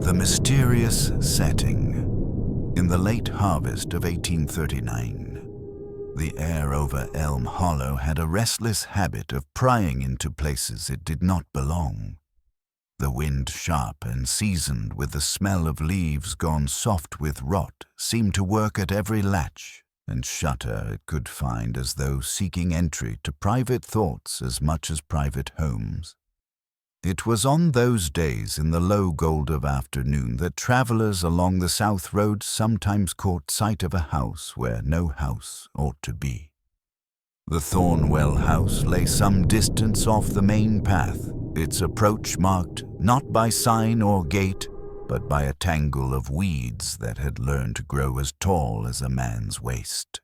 The mysterious setting. In the late harvest of 1839, the air over Elm Hollow had a restless habit of prying into places it did not belong. The wind, sharp and seasoned with the smell of leaves gone soft with rot, seemed to work at every latch and shutter it could find, as though seeking entry to private thoughts as much as private homes. It was on those days in the low gold of afternoon that travellers along the South Road sometimes caught sight of a house where no house ought to be. The Thornwell House lay some distance off the main path, its approach marked not by sign or gate, but by a tangle of weeds that had learned to grow as tall as a man's waist.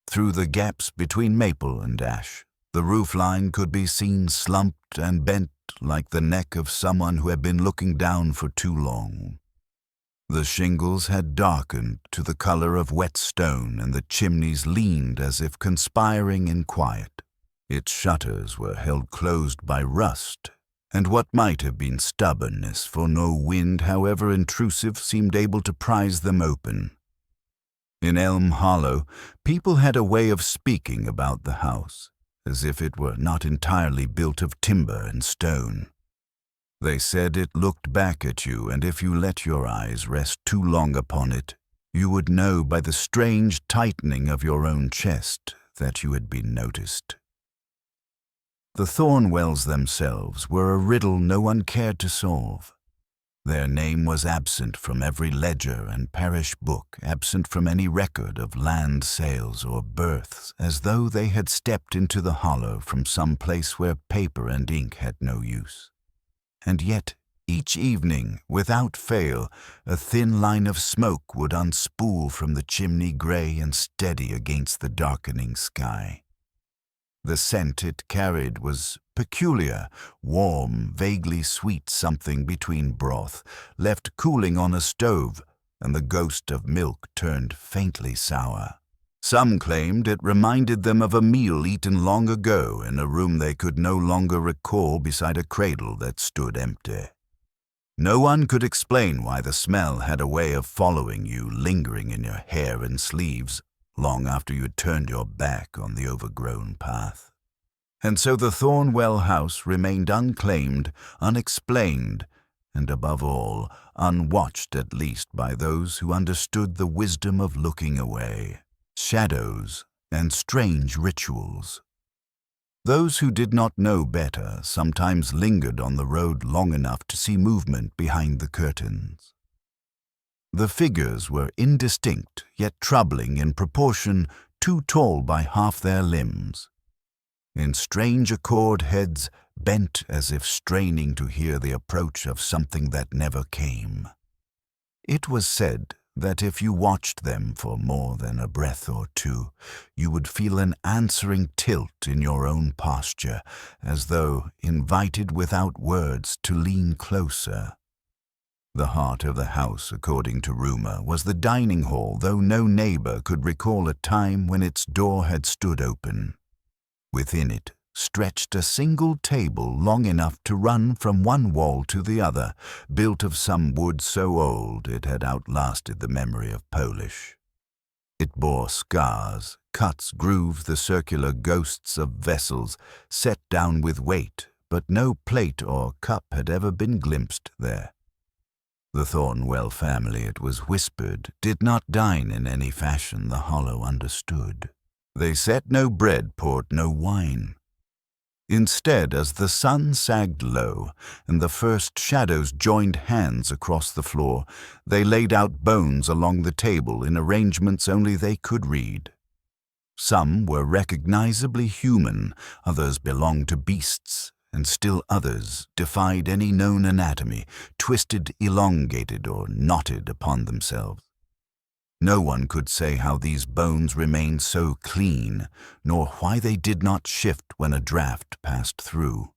Through the gaps between maple and ash, the roof line could be seen slumped and bent like the neck of someone who had been looking down for too long. The shingles had darkened to the color of wet stone, and the chimneys leaned as if conspiring in quiet. Its shutters were held closed by rust, and what might have been stubbornness, for no wind, however intrusive, seemed able to prise them open. In Elm Hollow, people had a way of speaking about the house, as if it were not entirely built of timber and stone. They said it looked back at you, and if you let your eyes rest too long upon it, you would know by the strange tightening of your own chest that you had been noticed. The Thornwells themselves were a riddle no one cared to solve. Their name was absent from every ledger and parish book, absent from any record of land sales or births, as though they had stepped into the hollow from some place where paper and ink had no use. And yet, each evening, without fail, a thin line of smoke would unspool from the chimney, grey and steady against the darkening sky. The scent it carried was peculiar, warm, vaguely sweet, something between broth, left cooling on a stove, and the ghost of milk turned faintly sour. Some claimed it reminded them of a meal eaten long ago in a room they could no longer recall beside a cradle that stood empty. No one could explain why the smell had a way of following you, lingering in your hair and sleeves, long after you had turned your back on the overgrown path. And so the Thornwell House remained unclaimed, unexplained, and above all, unwatched, at least by those who understood the wisdom of looking away, shadows and strange rituals. Those who did not know better sometimes lingered on the road long enough to see movement behind the curtains. The figures were indistinct, yet troubling in proportion, too tall by half their limbs. In strange accord, heads bent as if straining to hear the approach of something that never came. It was said that if you watched them for more than a breath or two, you would feel an answering tilt in your own posture, as though invited without words to lean closer. The heart of the house, according to rumor, was the dining hall, though no neighbor could recall a time when its door had stood open. Within it stretched a single table long enough to run from one wall to the other, built of some wood so old it had outlasted the memory of polish. It bore scars, cuts, grooves, the circular ghosts of vessels set down with weight, but no plate or cup had ever been glimpsed there. The Thornwell family, it was whispered, did not dine in any fashion the Hollow understood. They set no bread, poured no wine. Instead, as the sun sagged low and the first shadows joined hands across the floor, they laid out bones along the table in arrangements only they could read. Some were recognizably human, others belonged to beasts, and still others defied any known anatomy, twisted, elongated, or knotted upon themselves. No one could say how these bones remained so clean, nor why they did not shift when a draught passed through.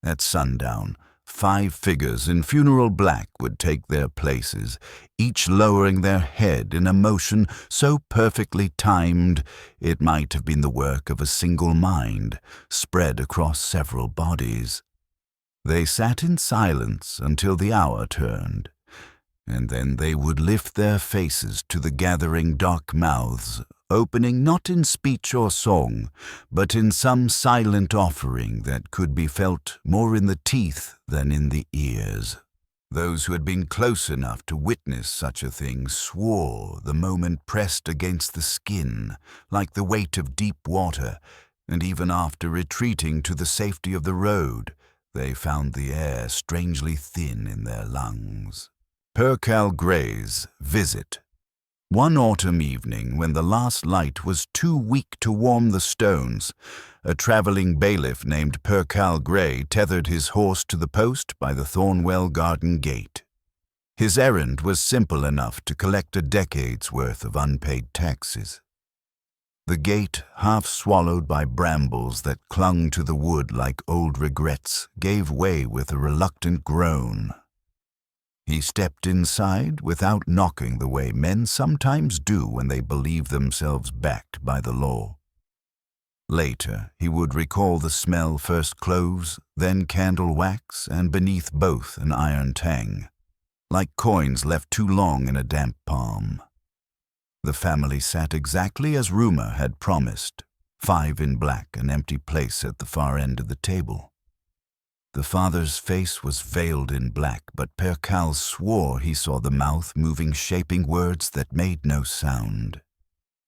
At sundown, 5 figures in funeral black would take their places, each lowering their head in a motion so perfectly timed it might have been the work of a single mind, spread across several bodies. They sat in silence until the hour turned, and then they would lift their faces to the gathering dark mouths, opening not in speech or song, but in some silent offering that could be felt more in the teeth than in the ears. Those who had been close enough to witness such a thing swore the moment pressed against the skin, like the weight of deep water, and even after retreating to the safety of the road, they found the air strangely thin in their lungs. Percal Gray's visit. One autumn evening, when the last light was too weak to warm the stones, a travelling bailiff named Percal Gray tethered his horse to the post by the Thornwell garden gate. His errand was simple enough to collect a decade's worth of unpaid taxes. The gate, half swallowed by brambles that clung to the wood like old regrets, gave way with a reluctant groan. He stepped inside without knocking the way men sometimes do when they believe themselves backed by the law. Later, he would recall the smell, first cloves, then candle wax, and beneath both an iron tang, like coins left too long in a damp palm. The family sat exactly as rumor had promised, 5 in black, an empty place at the far end of the table. The father's face was veiled in black, but Percal swore he saw the mouth moving, shaping words that made no sound.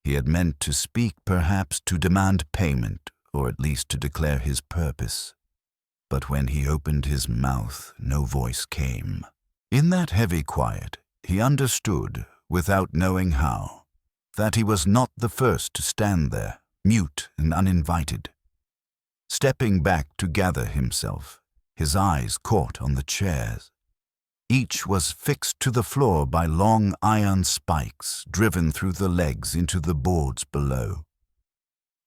He had meant to speak, perhaps to demand payment, or at least to declare his purpose. But when he opened his mouth, no voice came. In that heavy quiet, he understood, without knowing how, that he was not the first to stand there, mute and uninvited. Stepping back to gather himself, his eyes caught on the chairs. Each was fixed to the floor by long iron spikes driven through the legs into the boards below.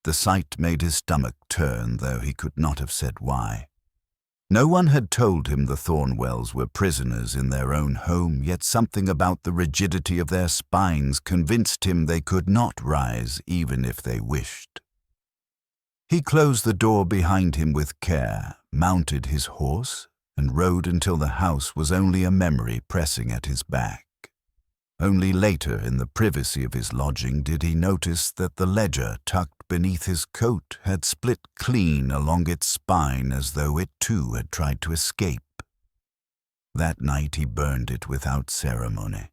The sight made his stomach turn, though he could not have said why. No one had told him the Thornwells were prisoners in their own home, yet something about the rigidity of their spines convinced him they could not rise even if they wished. He closed the door behind him with care, mounted his horse, and rode until the house was only a memory pressing at his back. Only later, in the privacy of his lodging, did he notice that the ledger tucked beneath his coat had split clean along its spine, as though it too had tried to escape. That night he burned it without ceremony.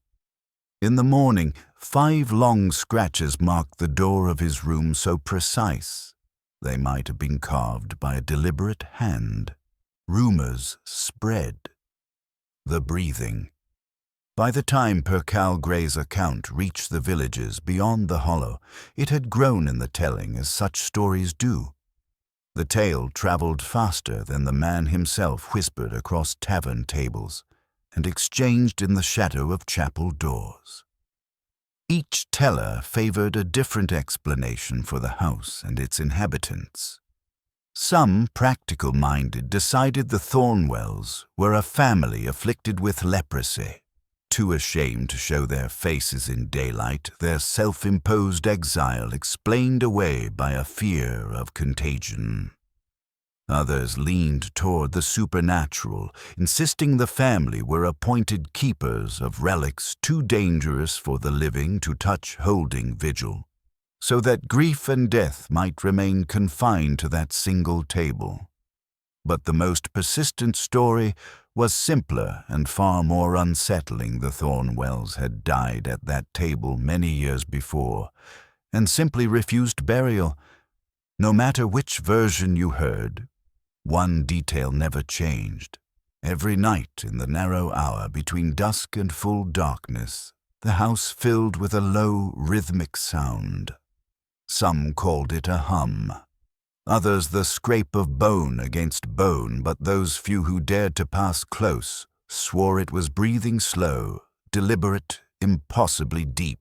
In the morning, 5 long scratches marked the door of his room, so precise they might have been carved by a deliberate hand. Rumors spread. The breathing. By the time Percal Gray's account reached the villages beyond the hollow, it had grown in the telling, as such stories do. The tale traveled faster than the man himself whispered across tavern tables and exchanged in the shadow of chapel doors. Each teller favored a different explanation for the house and its inhabitants. Some practical-minded decided the Thornwells were a family afflicted with leprosy. Too ashamed to show their faces in daylight, their self-imposed exile explained away by a fear of contagion. Others leaned toward the supernatural, insisting the family were appointed keepers of relics too dangerous for the living to touch holding vigil, so that grief and death might remain confined to that single table. But the most persistent story was simpler and far more unsettling. The Thornwells had died at that table many years before, and simply refused burial. No matter which version you heard, one detail never changed. Every night in the narrow hour between dusk and full darkness, the house filled with a low, rhythmic sound. Some called it a hum, others the scrape of bone against bone, but those few who dared to pass close swore it was breathing slow, deliberate, impossibly deep.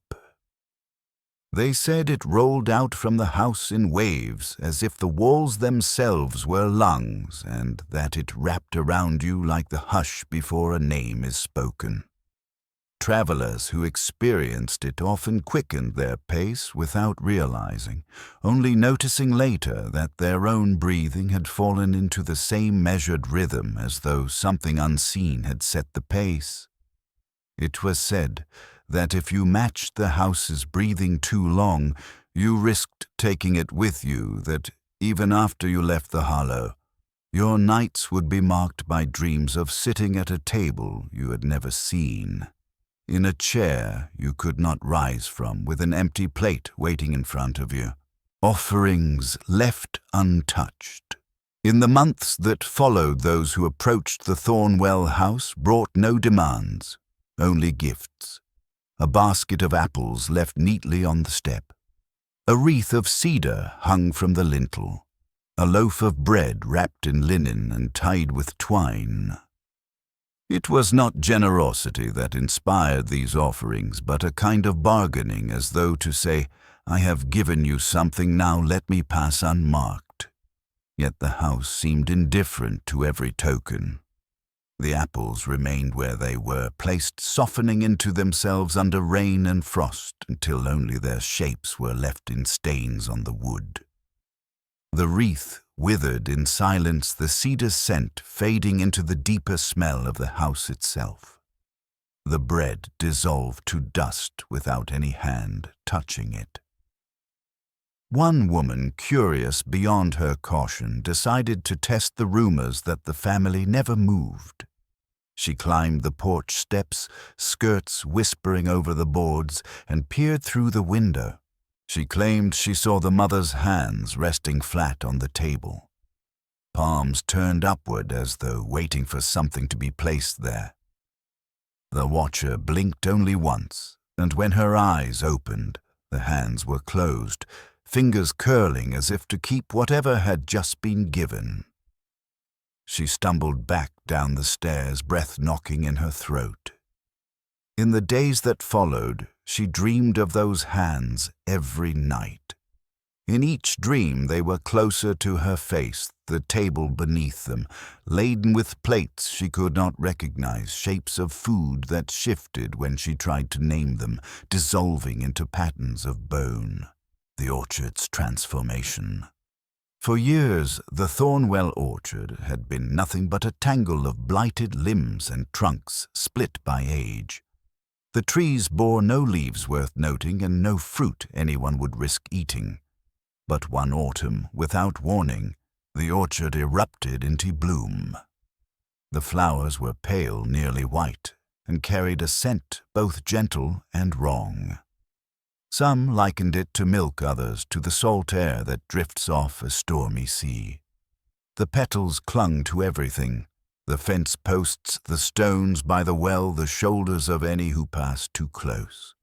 They said it rolled out from the house in waves, as if the walls themselves were lungs, and that it wrapped around you like the hush before a name is spoken. travelers who experienced it often quickened their pace without realizing, only noticing later that their own breathing had fallen into the same measured rhythm as though something unseen had set the pace. It was said that if you matched the house's breathing too long, you risked taking it with you, that even after you left the hollow, your nights would be marked by dreams of sitting at a table you had never seen, in a chair you could not rise from with an empty plate waiting in front of you, offerings left untouched. In the months that followed, those who approached the Thornwell House brought no demands, only gifts. A basket of apples left neatly on the step, a wreath of cedar hung from the lintel, a loaf of bread wrapped in linen and tied with twine. It was not generosity that inspired these offerings, but a kind of bargaining, as though to say, "I have given you something, now let me pass unmarked." Yet the house seemed indifferent to every token. The apples remained where they were, placed softening into themselves under rain and frost, until only their shapes were left in stains on the wood. The wreath withered in silence, the cedar scent fading into the deeper smell of the house itself. The bread dissolved to dust without any hand touching it. One woman, curious beyond her caution, decided to test the rumors that the family never moved. She climbed the porch steps, skirts whispering over the boards, and peered through the window. She claimed she saw the mother's hands resting flat on the table, palms turned upward as though waiting for something to be placed there. The watcher blinked only once, and when her eyes opened, the hands were closed, fingers curling as if to keep whatever had just been given. She stumbled back down the stairs, breath knocking in her throat. In the days that followed, she dreamed of those hands every night. In each dream they were closer to her face, the table beneath them, laden with plates she could not recognize, shapes of food that shifted when she tried to name them, dissolving into patterns of bone. The orchard's transformation. For years, the Thornwell orchard had been nothing but a tangle of blighted limbs and trunks split by age. The trees bore no leaves worth noting and no fruit anyone would risk eating. But one autumn, without warning, the orchard erupted into bloom. The flowers were pale, nearly white, and carried a scent both gentle and wrong. Some likened it to milk, others to the salt air that drifts off a stormy sea. The petals clung to everything, the fence posts, the stones by the well, the shoulders of any who passed too close.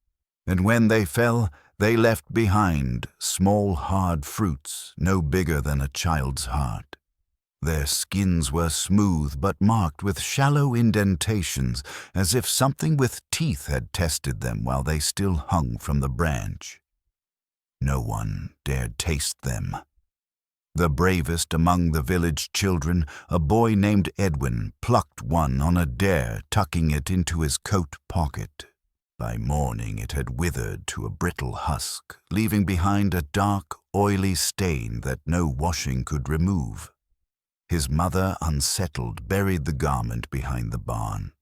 And when they fell, they left behind small hard fruits no bigger than a child's heart. Their skins were smooth but marked with shallow indentations, as if something with teeth had tested them while they still hung from the branch. No one dared taste them. The bravest among the village children, a boy named Edwin, plucked one on a dare, tucking it into his coat pocket. By morning it had withered to a brittle husk, leaving behind a dark, oily stain that no washing could remove. His mother, unsettled, buried the garment behind the barn.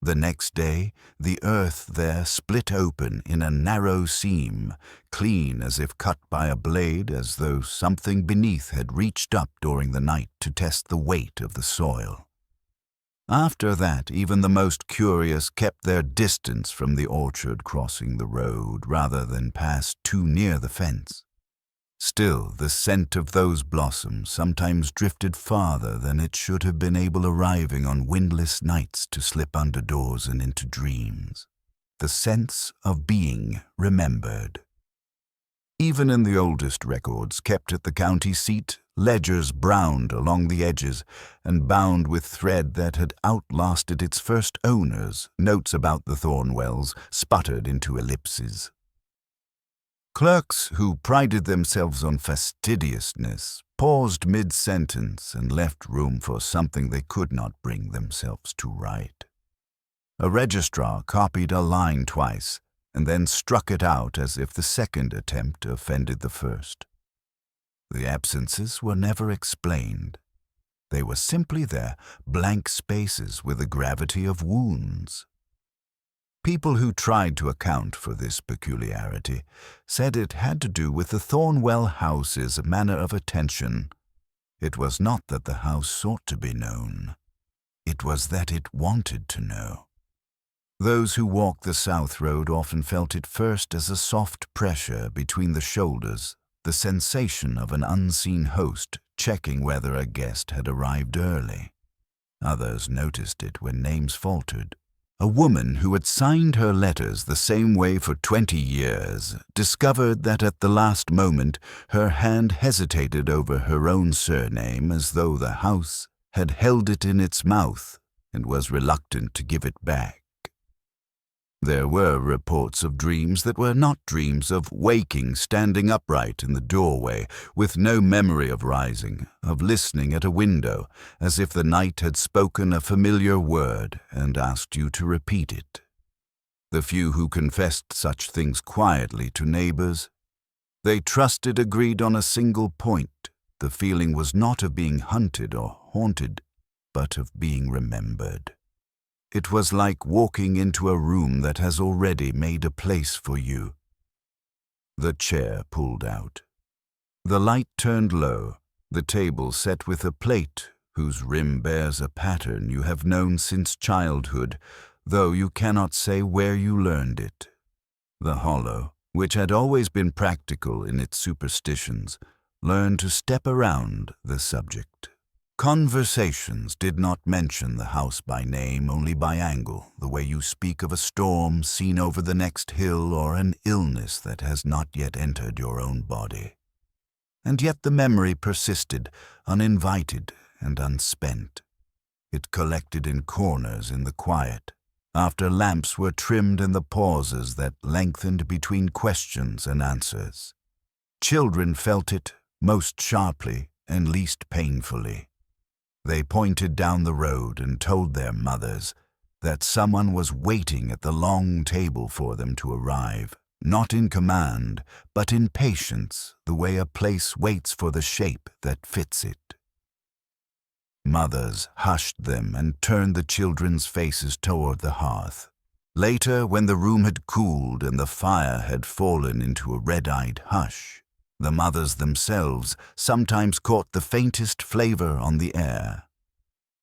The next day, the earth there split open in a narrow seam, clean as if cut by a blade, as though something beneath had reached up during the night to test the weight of the soil. After that, even the most curious kept their distance from the orchard, crossing the road rather than pass too near the fence. Still, the scent of those blossoms sometimes drifted farther than it should have been able, arriving on windless nights to slip under doors and into dreams. The sense of being remembered. Even in the oldest records kept at the county seat, ledgers browned along the edges and bound with thread that had outlasted its first owners, notes about the Thornwells sputtered into ellipses. Clerks who prided themselves on fastidiousness paused mid-sentence and left room for something they could not bring themselves to write. A registrar copied a line twice and then struck it out as if the second attempt offended the first. The absences were never explained. They were simply there, blank spaces with the gravity of wounds. People who tried to account for this peculiarity said it had to do with the Thornwell House's manner of attention. It was not that the house sought to be known. It was that it wanted to know. Those who walked the South Road often felt it first as a soft pressure between the shoulders, the sensation of an unseen host checking whether a guest had arrived early. Others noticed it when names faltered. A woman who had signed her letters the same way for 20 years discovered that at the last moment her hand hesitated over her own surname as though the house had held it in its mouth and was reluctant to give it back. There were reports of dreams that were not dreams, of waking standing upright in the doorway with no memory of rising, of listening at a window as if the night had spoken a familiar word and asked you to repeat it. The few who confessed such things quietly to neighbors, they trusted, agreed on a single point. The feeling was not of being hunted or haunted, but of being remembered. It was like walking into a room that has already made a place for you. The chair pulled out. The light turned low, the table set with a plate whose rim bears a pattern you have known since childhood, though you cannot say where you learned it. The Hollow, which had always been practical in its superstitions, learned to step around the subject. Conversations did not mention the house by name, only by angle, the way you speak of a storm seen over the next hill or an illness that has not yet entered your own body. And yet the memory persisted, uninvited and unspent. It collected in corners in the quiet, after lamps were trimmed in the pauses that lengthened between questions and answers. Children felt it most sharply and least painfully. They pointed down the road and told their mothers that someone was waiting at the long table for them to arrive, not in command, but in patience, the way a place waits for the shape that fits it. Mothers hushed them and turned the children's faces toward the hearth. Later, when the room had cooled and the fire had fallen into a red-eyed hush, the mothers themselves sometimes caught the faintest flavor on the air.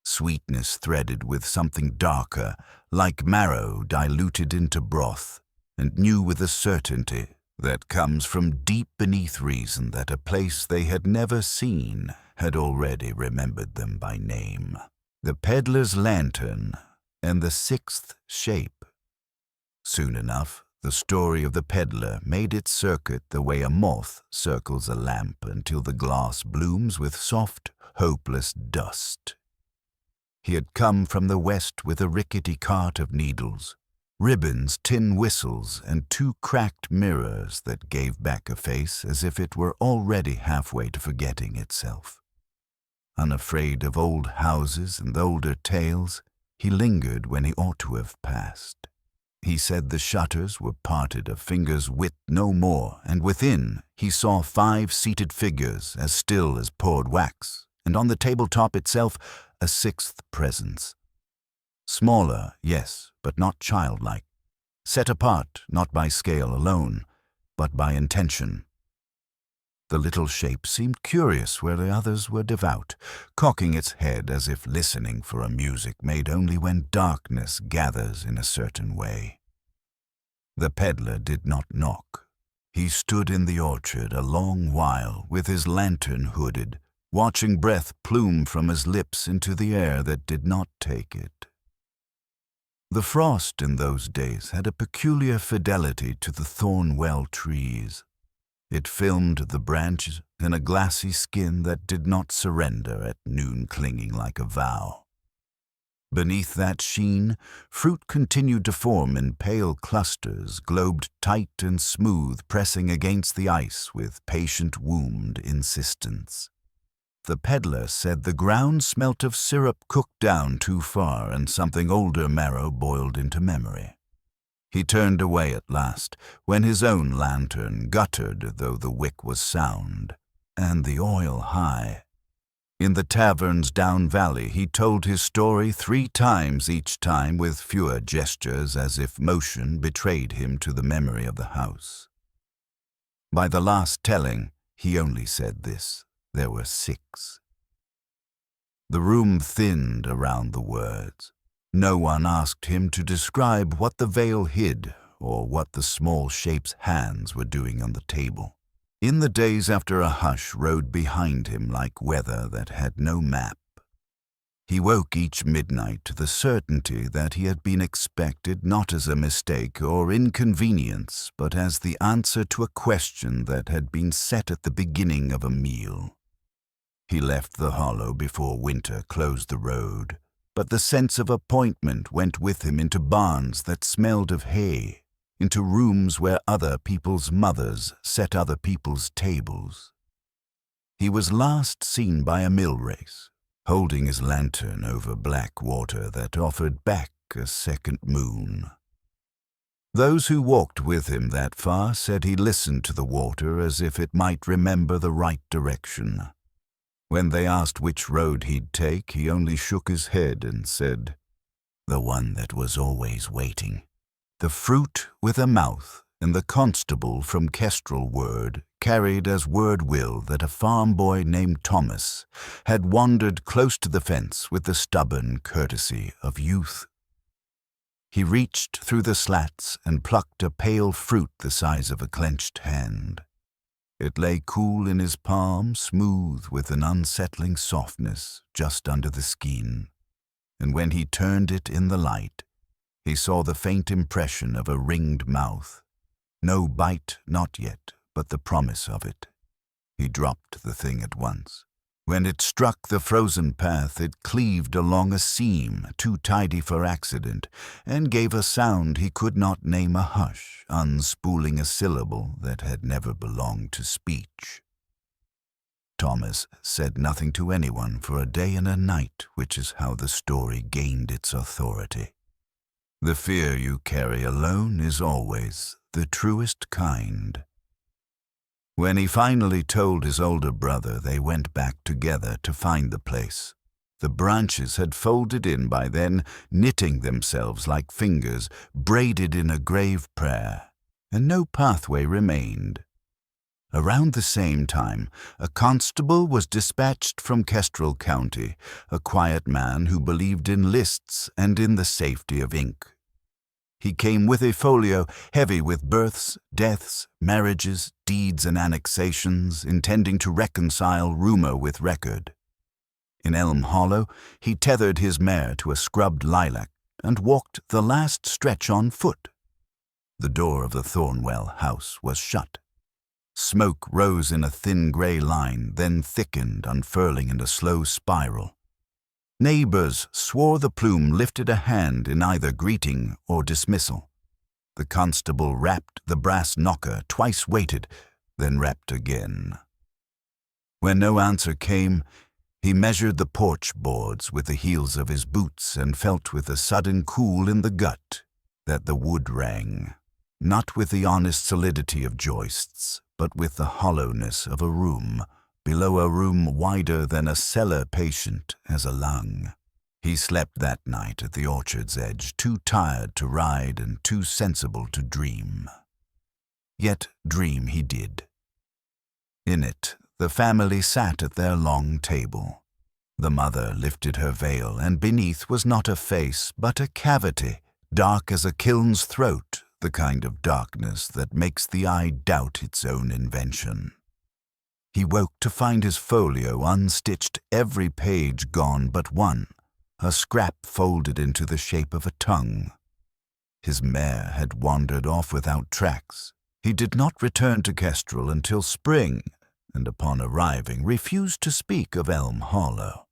Sweetness threaded with something darker, like marrow diluted into broth, and knew with a certainty that comes from deep beneath reason that a place they had never seen had already remembered them by name. The peddler's lantern and the sixth shape. Soon enough, the story of the peddler made its circuit the way a moth circles a lamp until the glass blooms with soft, hopeless dust. He had come from the west with a rickety cart of needles, ribbons, tin whistles, and 2 cracked mirrors that gave back a face as if it were already halfway to forgetting itself. Unafraid of old houses and older tales, he lingered when he ought to have passed. He said the shutters were parted a finger's width no more, and within he saw 5 seated figures as still as poured wax, and on the tabletop itself a 6th presence. Smaller, yes, but not childlike. Set apart not by scale alone, but by intention. The little shape seemed curious where the others were devout, cocking its head as if listening for a music made only when darkness gathers in a certain way. The peddler did not knock. He stood in the orchard a long while with his lantern hooded, watching breath plume from his lips into the air that did not take it. The frost in those days had a peculiar fidelity to the Thornwell trees. It filmed the branches in a glassy skin that did not surrender at noon, clinging like a vow. Beneath that sheen, fruit continued to form in pale clusters, globed tight and smooth, pressing against the ice with patient wombed insistence. the peddler said the ground smelt of syrup cooked down too far and something older marrow boiled into memory. He turned away at last, when his own lantern guttered though the wick was sound, and the oil high. In the taverns down valley he told his story 3 times, each time with fewer gestures, as if motion betrayed him to the memory of the house. By the last telling, he only said this: there were 6. The room thinned around the words. No one asked him to describe what the veil hid or what the small shape's hands were doing on the table. In the days after, a hush rode behind him like weather that had no map. He woke each midnight to the certainty that he had been expected, not as a mistake or inconvenience, but as the answer to a question that had been set at the beginning of a meal. He left the hollow before winter closed the road, but the sense of appointment went with him into barns that smelled of hay, into rooms where other people's mothers set other people's tables. He was last seen by a mill race, holding his lantern over black water that offered back a second moon. Those who walked with him that far said he listened to the water as if it might remember the right direction. When they asked which road he'd take, he only shook his head and said, "The one that was always waiting." The fruit with a mouth and the constable from Kestrel word carried as word will that a farm boy named Thomas had wandered close to the fence with the stubborn courtesy of youth. He reached through the slats and plucked a pale fruit the size of a clenched hand. It lay cool in his palm, smooth with an unsettling softness just under the skin, and when he turned it in the light, he saw the faint impression of a ringed mouth. No bite, not yet, but the promise of it. He dropped the thing at once. When it struck the frozen path, it cleaved along a seam too tidy for accident, and gave a sound he could not name, a hush, unspooling a syllable that had never belonged to speech. Thomas said nothing to anyone for a day and a night, which is how the story gained its authority. The fear you carry alone is always the truest kind. When he finally told his older brother, they went back together to find the place. The branches had folded in by then, knitting themselves like fingers, braided in a grave prayer, and no pathway remained. Around the same time, a constable was dispatched from Kestrel County, a quiet man who believed in lists and in the safety of ink. He came with a folio heavy with births, deaths, marriages, deeds, and annexations, intending to reconcile rumor with record. In Elm Hollow, he tethered his mare to a scrubbed lilac and walked the last stretch on foot. The door of the Thornwell House was shut. Smoke rose in a thin gray line, then thickened, unfurling in a slow spiral. Neighbors swore the plume lifted a hand in either greeting or dismissal. The constable rapped the brass knocker, twice waited, then rapped again. When no answer came, he measured the porch boards with the heels of his boots and felt with a sudden cool in the gut that the wood rang, not with the honest solidity of joists, but with the hollowness of a room, below a room wider than a cellar patient as a lung. He slept that night at the orchard's edge, too tired to ride and too sensible to dream. Yet dream he did. In it, the family sat at their long table. The mother lifted her veil, and beneath was not a face, but a cavity, dark as a kiln's throat, the kind of darkness that makes the eye doubt its own invention. He woke to find his folio unstitched, every page gone but one, a scrap folded into the shape of a tongue. His mare had wandered off without tracks. He did not return to Kestrel until spring, and upon arriving refused to speak of Elm Hollow.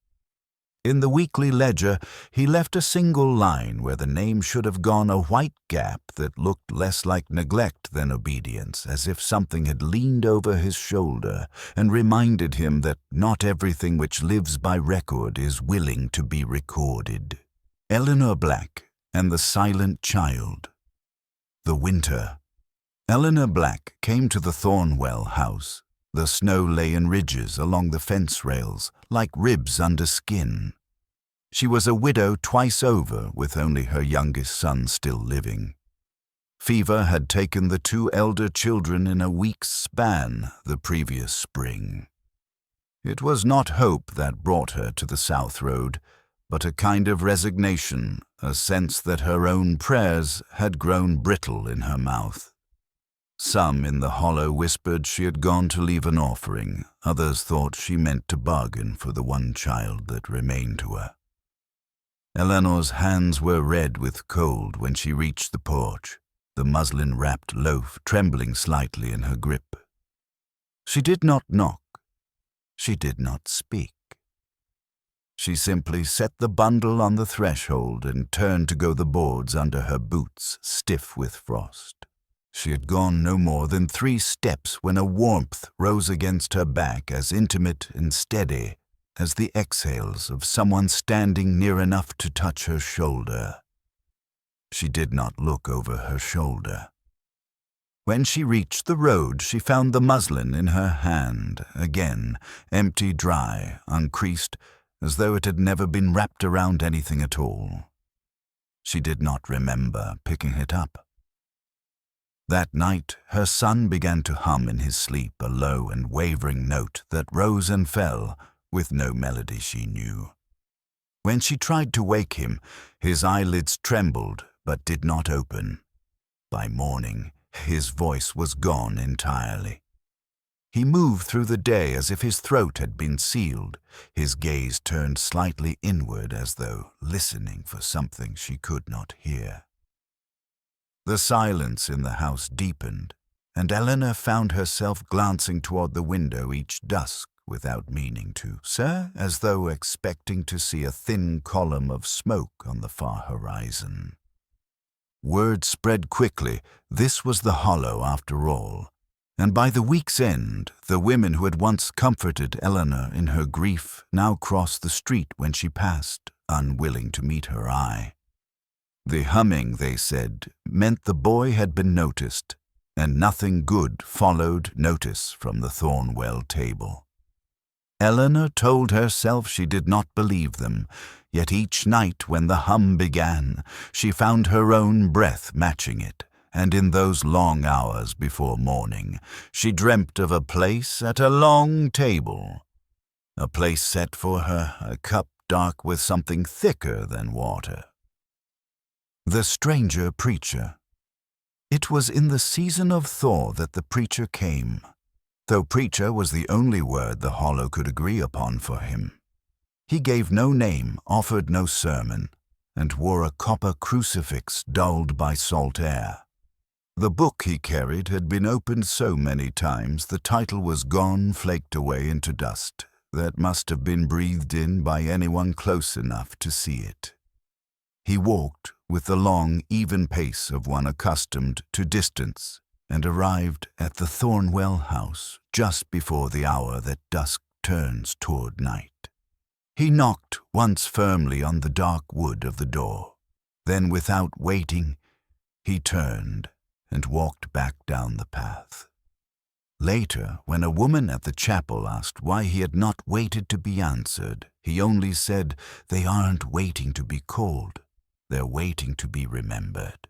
In the weekly ledger, he left a single line where the name should have gone a white gap that looked less like neglect than obedience, as if something had leaned over his shoulder and reminded him that not everything which lives by record is willing to be recorded. Eleanor Black and the Silent Child. The winter. Eleanor Black came to the Thornwell House. The snow lay in ridges along the fence rails, like ribs under skin. She was a widow twice over, with only her youngest son still living. Fever had taken the two elder children in a week's span the previous spring. It was not hope that brought her to the South Road, but a kind of resignation, a sense that her own prayers had grown brittle in her mouth. Some in the hollow whispered she had gone to leave an offering. Others thought she meant to bargain for the one child that remained to her. Eleanor's hands were red with cold when she reached the porch, the muslin-wrapped loaf trembling slightly in her grip. She did not knock. She did not speak. She simply set the bundle on the threshold and turned to go the boards under her boots, stiff with frost. She had gone no more than 3 steps when a warmth rose against her back as intimate and steady as the exhales of someone standing near enough to touch her shoulder. She did not look over her shoulder. When she reached the road, she found the muslin in her hand, again, empty, dry, uncreased, as though it had never been wrapped around anything at all. She did not remember picking it up. That night, her son began to hum in his sleep a low and wavering note that rose and fell with no melody she knew. When she tried to wake him, his eyelids trembled but did not open. By morning, his voice was gone entirely. He moved through the day as if his throat had been sealed, his gaze turned slightly inward as though listening for something she could not hear. The silence in the house deepened, and Eleanor found herself glancing toward the window each dusk without meaning to, as though expecting to see a thin column of smoke on the far horizon. Word spread quickly, this was the Hollow after all, and by the week's end, the women who had once comforted Eleanor in her grief now crossed the street when she passed, unwilling to meet her eye. The humming, they said, meant the boy had been noticed, and nothing good followed notice from the Thornwell table. Eleanor told herself she did not believe them, yet each night when the hum began, she found her own breath matching it, and in those long hours before morning, she dreamt of a place at a long table, a place set for her, a cup dark with something thicker than water. The stranger preacher. It was in the season of thaw that the preacher came, though preacher was the only word the Hollow could agree upon for him. He gave no name, offered no sermon, and wore a copper crucifix dulled by salt air. The book he carried had been opened so many times the title was gone, flaked away into dust, that must have been breathed in by anyone close enough to see it. He walked with the long, even pace of one accustomed to distance, and arrived at the Thornwell House just before the hour that dusk turns toward night. He knocked once firmly on the dark wood of the door. Then, without waiting, he turned and walked back down the path. Later, when a woman at the chapel asked why he had not waited to be answered, he only said, "They aren't waiting to be called. They're waiting to be remembered."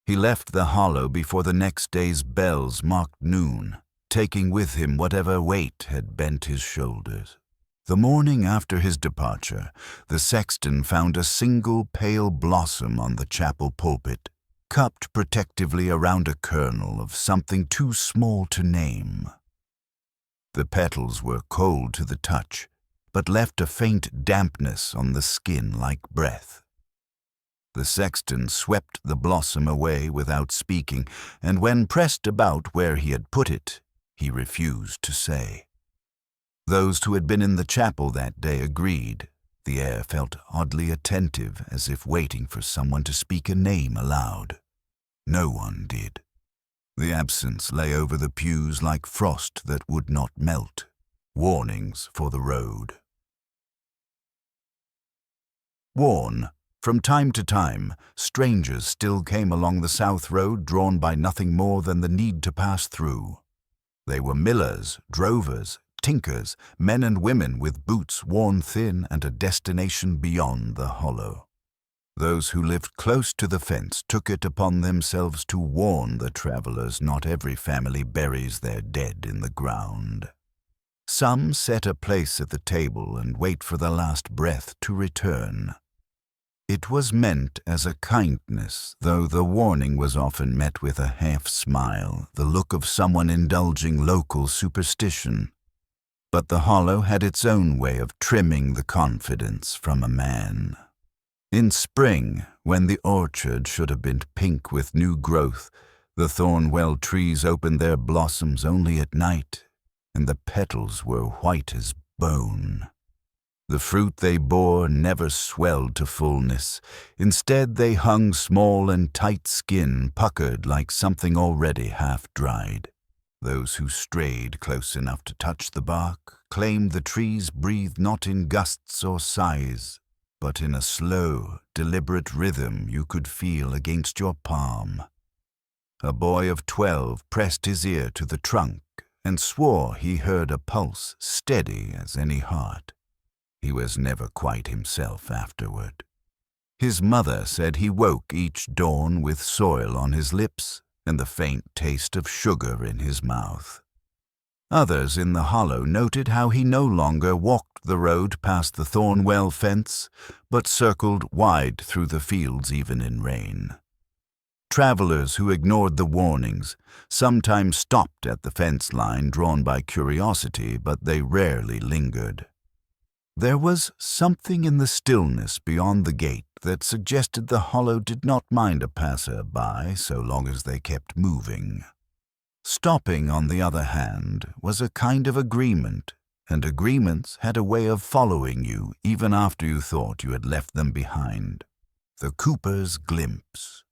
He left the Hollow before the next day's bells marked noon, taking with him whatever weight had bent his shoulders. The morning after his departure, the sexton found a single pale blossom on the chapel pulpit, cupped protectively around a kernel of something too small to name. The petals were cold to the touch, but left a faint dampness on the skin like breath. The sexton swept the blossom away without speaking, and when pressed about where he had put it, he refused to say. Those who had been in the chapel that day agreed. The air felt oddly attentive, as if waiting for someone to speak a name aloud. No one did. The absence lay over the pews like frost that would not melt, warnings for the road. Worn, from time to time, strangers still came along the south road, drawn by nothing more than the need to pass through. They were millers, drovers, tinkers, men and women with boots worn thin and a destination beyond the hollow. Those who lived close to the fence took it upon themselves to warn the travelers not every family buries their dead in the ground. Some set a place at the table and wait for the last breath to return. It was meant as a kindness, though the warning was often met with a half-smile, the look of someone indulging local superstition. But the hollow had its own way of trimming the confidence from a man. In spring, when the orchard should have been pink with new growth, the Thornwell trees opened their blossoms only at night, and the petals were white as bone. The fruit they bore never swelled to fullness. Instead, they hung small and tight-skinned, puckered like something already half-dried. Those who strayed close enough to touch the bark claimed the trees breathed not in gusts or sighs, but in a slow, deliberate rhythm you could feel against your palm. A boy of 12 pressed his ear to the trunk and swore he heard a pulse steady as any heart. He was never quite himself afterward. His mother said he woke each dawn with soil on his lips and the faint taste of sugar in his mouth. Others in the hollow noted how he no longer walked the road past the Thornwell fence, but circled wide through the fields even in rain. Travelers who ignored the warnings sometimes stopped at the fence line drawn by curiosity, but they rarely lingered. There was something in the stillness beyond the gate that suggested the hollow did not mind a passer-by so long as they kept moving. Stopping, on the other hand, was a kind of agreement, and agreements had a way of following you even after you thought you had left them behind. The Cooper's glimpse.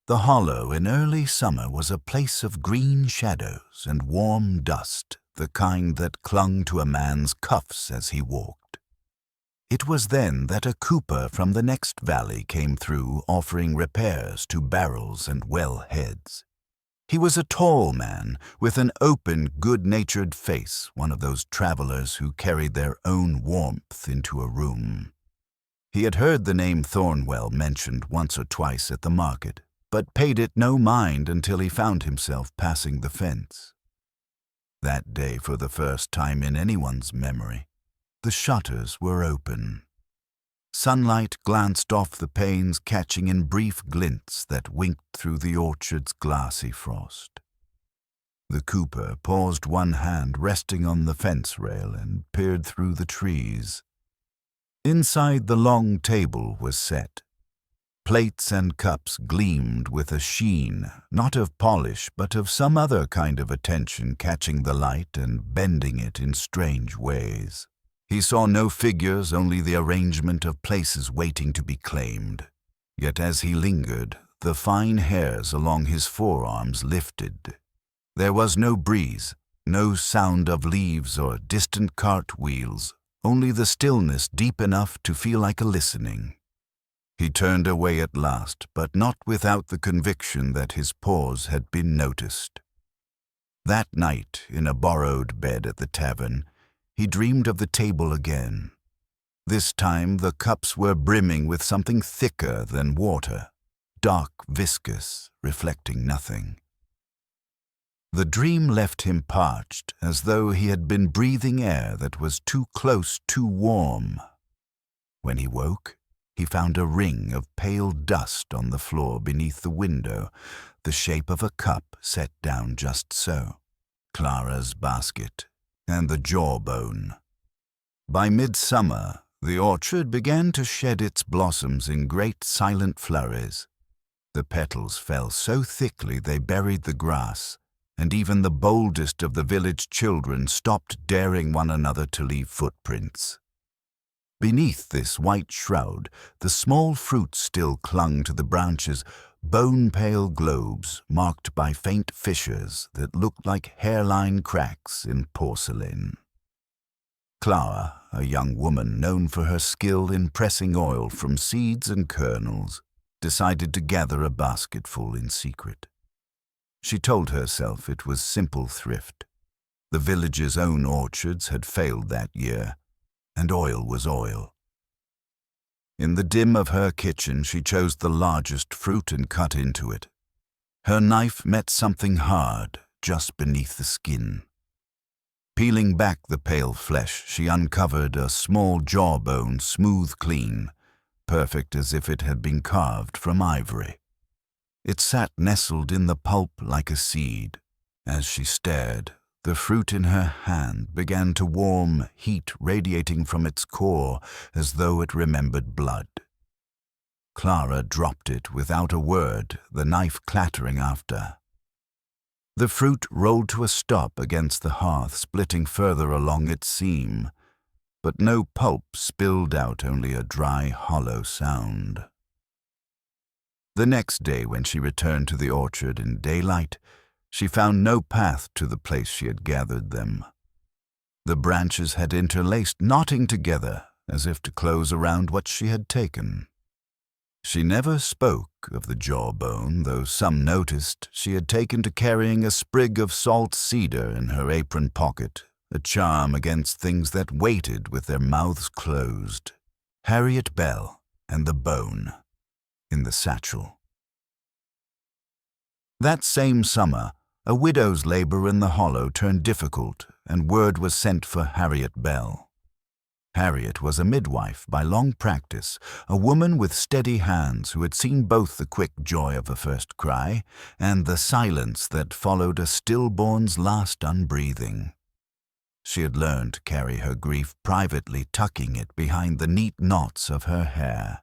The hollow in early summer was a place of green shadows and warm dust, the kind that clung to a man's cuffs as he walked. It was then that a cooper from the next valley came through offering repairs to barrels and well heads. He was a tall man with an open, good-natured face, one of those travelers who carried their own warmth into a room. He had heard the name Thornwell mentioned once or twice at the market, but paid it no mind until he found himself passing the fence. That day, for the first time in anyone's memory, the shutters were open. Sunlight glanced off the panes, catching in brief glints that winked through the orchard's glassy frost. The cooper paused, one hand resting on the fence rail, and peered through the trees. Inside the long table was set. Plates and cups gleamed with a sheen, not of polish, but of some other kind of attention catching the light and bending it in strange ways. He saw no figures, only the arrangement of places waiting to be claimed. Yet as he lingered, the fine hairs along his forearms lifted. There was no breeze, no sound of leaves or distant cart wheels, only the stillness deep enough to feel like a listening. He turned away at last, but not without the conviction that his pause had been noticed. That night, in a borrowed bed at the tavern, he dreamed of the table again. This time the cups were brimming with something thicker than water, dark, viscous, reflecting nothing. The dream left him parched, as though he had been breathing air that was too close, too warm. When he woke, he found a ring of pale dust on the floor beneath the window, the shape of a cup set down just so, Clara's basket, and the jawbone. By midsummer, the orchard began to shed its blossoms in great silent flurries. The petals fell so thickly they buried the grass, and even the boldest of the village children stopped daring one another to leave footprints. Beneath this white shroud, the small fruit still clung to the branches, bone-pale globes marked by faint fissures that looked like hairline cracks in porcelain. Clara, a young woman known for her skill in pressing oil from seeds and kernels, decided to gather a basketful in secret. She told herself it was simple thrift. The village's own orchards had failed that year, and oil was oil. In the dim of her kitchen, she chose the largest fruit and cut into it. Her knife met something hard just beneath the skin. Peeling back the pale flesh, she uncovered a small jawbone, smooth clean, perfect as if it had been carved from ivory. It sat nestled in the pulp like a seed. As she stared, the fruit in her hand began to warm, heat radiating from its core as though it remembered blood. Clara dropped it without a word, the knife clattering after. The fruit rolled to a stop against the hearth, splitting further along its seam, but no pulp spilled out, only a dry, hollow sound. The next day, when she returned to the orchard in daylight, she found no path to the place she had gathered them. The branches had interlaced, knotting together, as if to close around what she had taken. She never spoke of the jawbone, though some noticed she had taken to carrying a sprig of salt cedar in her apron pocket, a charm against things that waited with their mouths closed. Harriet Bell and the bone in the satchel. That same summer, a widow's labor in the Hollow turned difficult, and word was sent for Harriet Bell. Harriet was a midwife by long practice, a woman with steady hands who had seen both the quick joy of a first cry and the silence that followed a stillborn's last unbreathing. She had learned to carry her grief privately, tucking it behind the neat knots of her hair.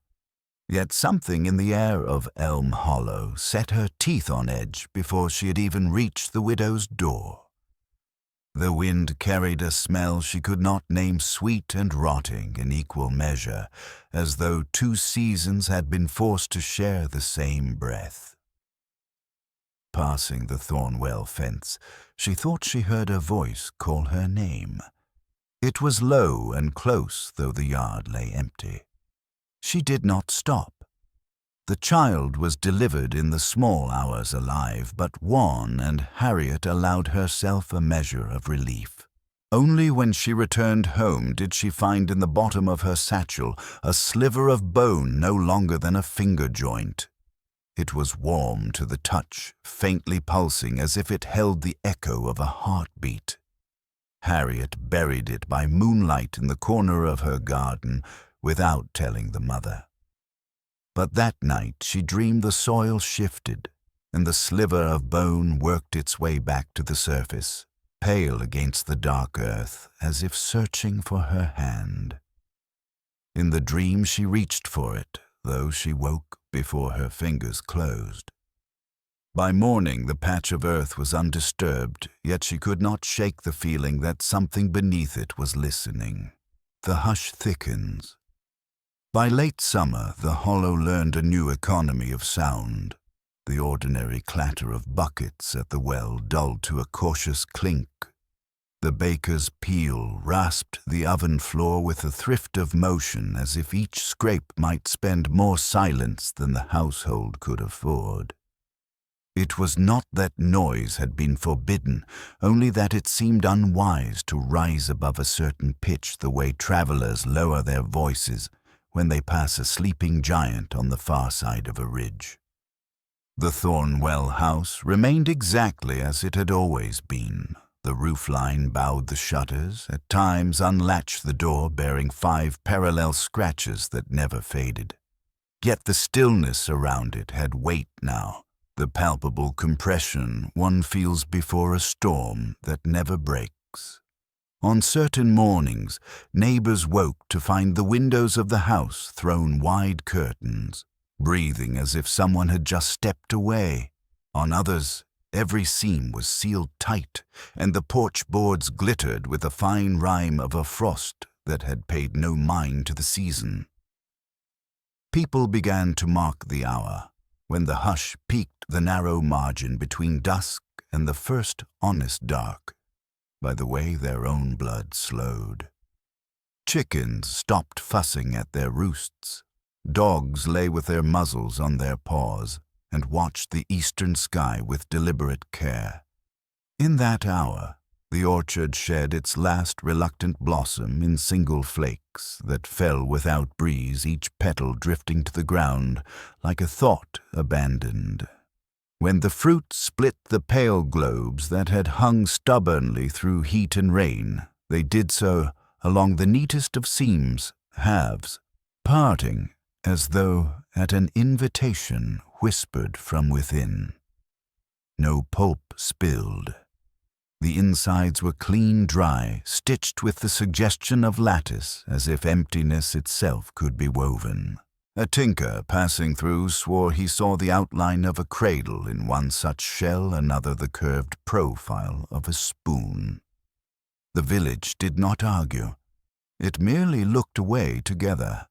Yet something in the air of Elm Hollow set her teeth on edge before she had even reached the widow's door. The wind carried a smell she could not name, sweet and rotting in equal measure, as though two seasons had been forced to share the same breath. Passing the Thornwell fence, she thought she heard a voice call her name. It was low and close, though the yard lay empty. She did not stop. The child was delivered in the small hours alive, but wan, and Harriet allowed herself a measure of relief. Only when she returned home did she find in the bottom of her satchel a sliver of bone no longer than a finger joint. It was warm to the touch, faintly pulsing as if it held the echo of a heartbeat. Harriet buried it by moonlight in the corner of her garden without telling the mother. But that night she dreamed the soil shifted, and the sliver of bone worked its way back to the surface, pale against the dark earth, as if searching for her hand. In the dream she reached for it, though she woke before her fingers closed. By morning the patch of earth was undisturbed, yet she could not shake the feeling that something beneath it was listening. The hush thickens. By late summer, the Hollow learned a new economy of sound. The ordinary clatter of buckets at the well dulled to a cautious clink. The baker's peel rasped the oven floor with a thrift of motion, as if each scrape might spend more silence than the household could afford. It was not that noise had been forbidden, only that it seemed unwise to rise above a certain pitch the way travelers lower their voices when they pass a sleeping giant on the far side of a ridge. The Thornwell House remained exactly as it had always been. The roofline bowed the shutters, at times unlatched the door bearing 5 parallel scratches that never faded. Yet the stillness around it had weight now, the palpable compression one feels before a storm that never breaks. On certain mornings, neighbors woke to find the windows of the house thrown wide curtains, breathing as if someone had just stepped away. On others, Every seam was sealed tight, and the porch boards glittered with the fine rime of a frost that had paid no mind to the season. People began to mark the hour, when the hush peaked the narrow margin between dusk and the first honest dark, by the way their own blood slowed. Chickens stopped fussing at their roosts. Dogs lay with their muzzles on their paws and watched the eastern sky with deliberate care. In that hour, the orchard shed its last reluctant blossom in single flakes that fell without breeze, each petal drifting to the ground like a thought abandoned. When the fruit split the pale globes that had hung stubbornly through heat and rain, they did so along the neatest of seams, halves, parting as though at an invitation whispered from within. No pulp spilled. The insides were clean dry, stitched with the suggestion of lattice, as if emptiness itself could be woven. A tinker passing through swore he saw the outline of a cradle in one such shell, another the curved profile of a spoon. The village did not argue. It merely looked away together.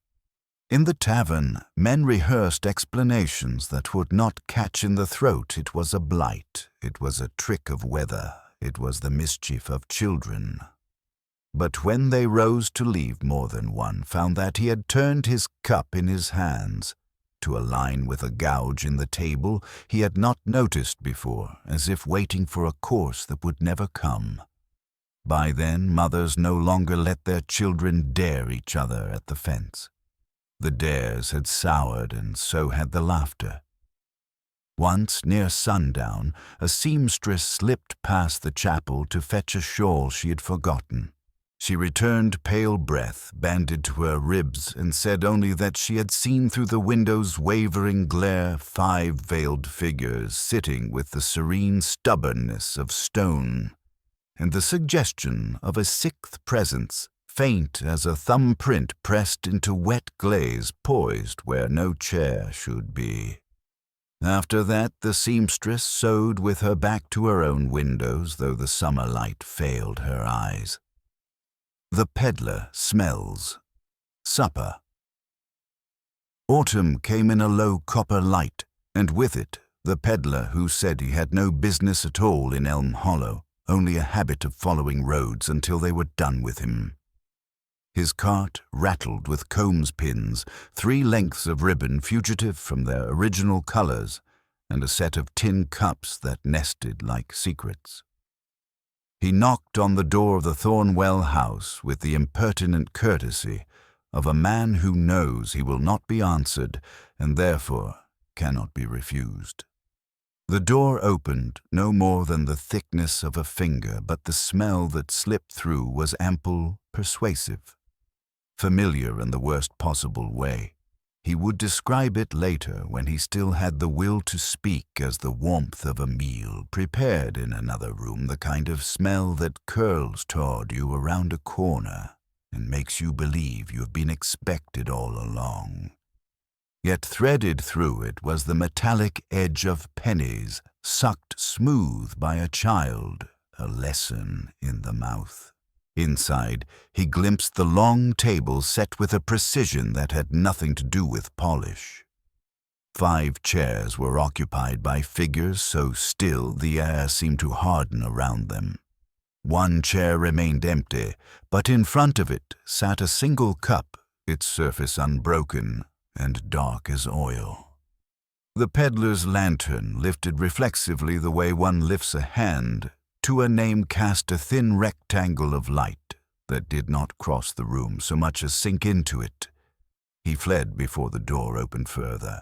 In the tavern, men rehearsed explanations that would not catch in the throat. It was a blight. It was a trick of weather. It was the mischief of children. But when they rose to leave, more than one found that he had turned his cup in his hands to align with a gouge in the table he had not noticed before, as if waiting for a course that would never come. By then, mothers no longer let their children dare each other at the fence. The dares had soured, and so had the laughter. Once, near sundown, a seamstress slipped past the chapel to fetch a shawl she had forgotten. She returned, pale breath banded to her ribs, and said only that she had seen through the window's wavering glare 5 veiled figures sitting with the serene stubbornness of stone, and the suggestion of a 6th presence, faint as a thumbprint pressed into wet glaze, poised where no chair should be. After that, the seamstress sewed with her back to her own windows, though the summer light failed her eyes. The peddler smells. Supper. Autumn came in a low copper light, and with it the peddler who said he had no business at all in Elm Hollow, only a habit of following roads until they were done with him. His cart rattled with combs pins, 3 lengths of ribbon fugitive from their original colors, and a set of tin cups that nested like secrets. He knocked on the door of the Thornwell House with the impertinent courtesy of a man who knows he will not be answered and therefore cannot be refused. The door opened no more than the thickness of a finger, but the smell that slipped through was ample, persuasive. Familiar in the worst possible way. He would describe it later when he still had the will to speak as the warmth of a meal prepared in another room, the kind of smell that curls toward you around a corner and makes you believe you have been expected all along. Yet threaded through it was the metallic edge of pennies, sucked smooth by a child, a lesson in the mouth. Inside, he glimpsed the long table set with a precision that had nothing to do with polish. 5 chairs were occupied by figures so still the air seemed to harden around them. 1 chair remained empty, but in front of it sat a single cup, its surface unbroken and dark as oil. The peddler's lantern lifted reflexively the way one lifts a hand to a name cast a thin rectangle of light that did not cross the room so much as sink into it. He fled before the door opened further.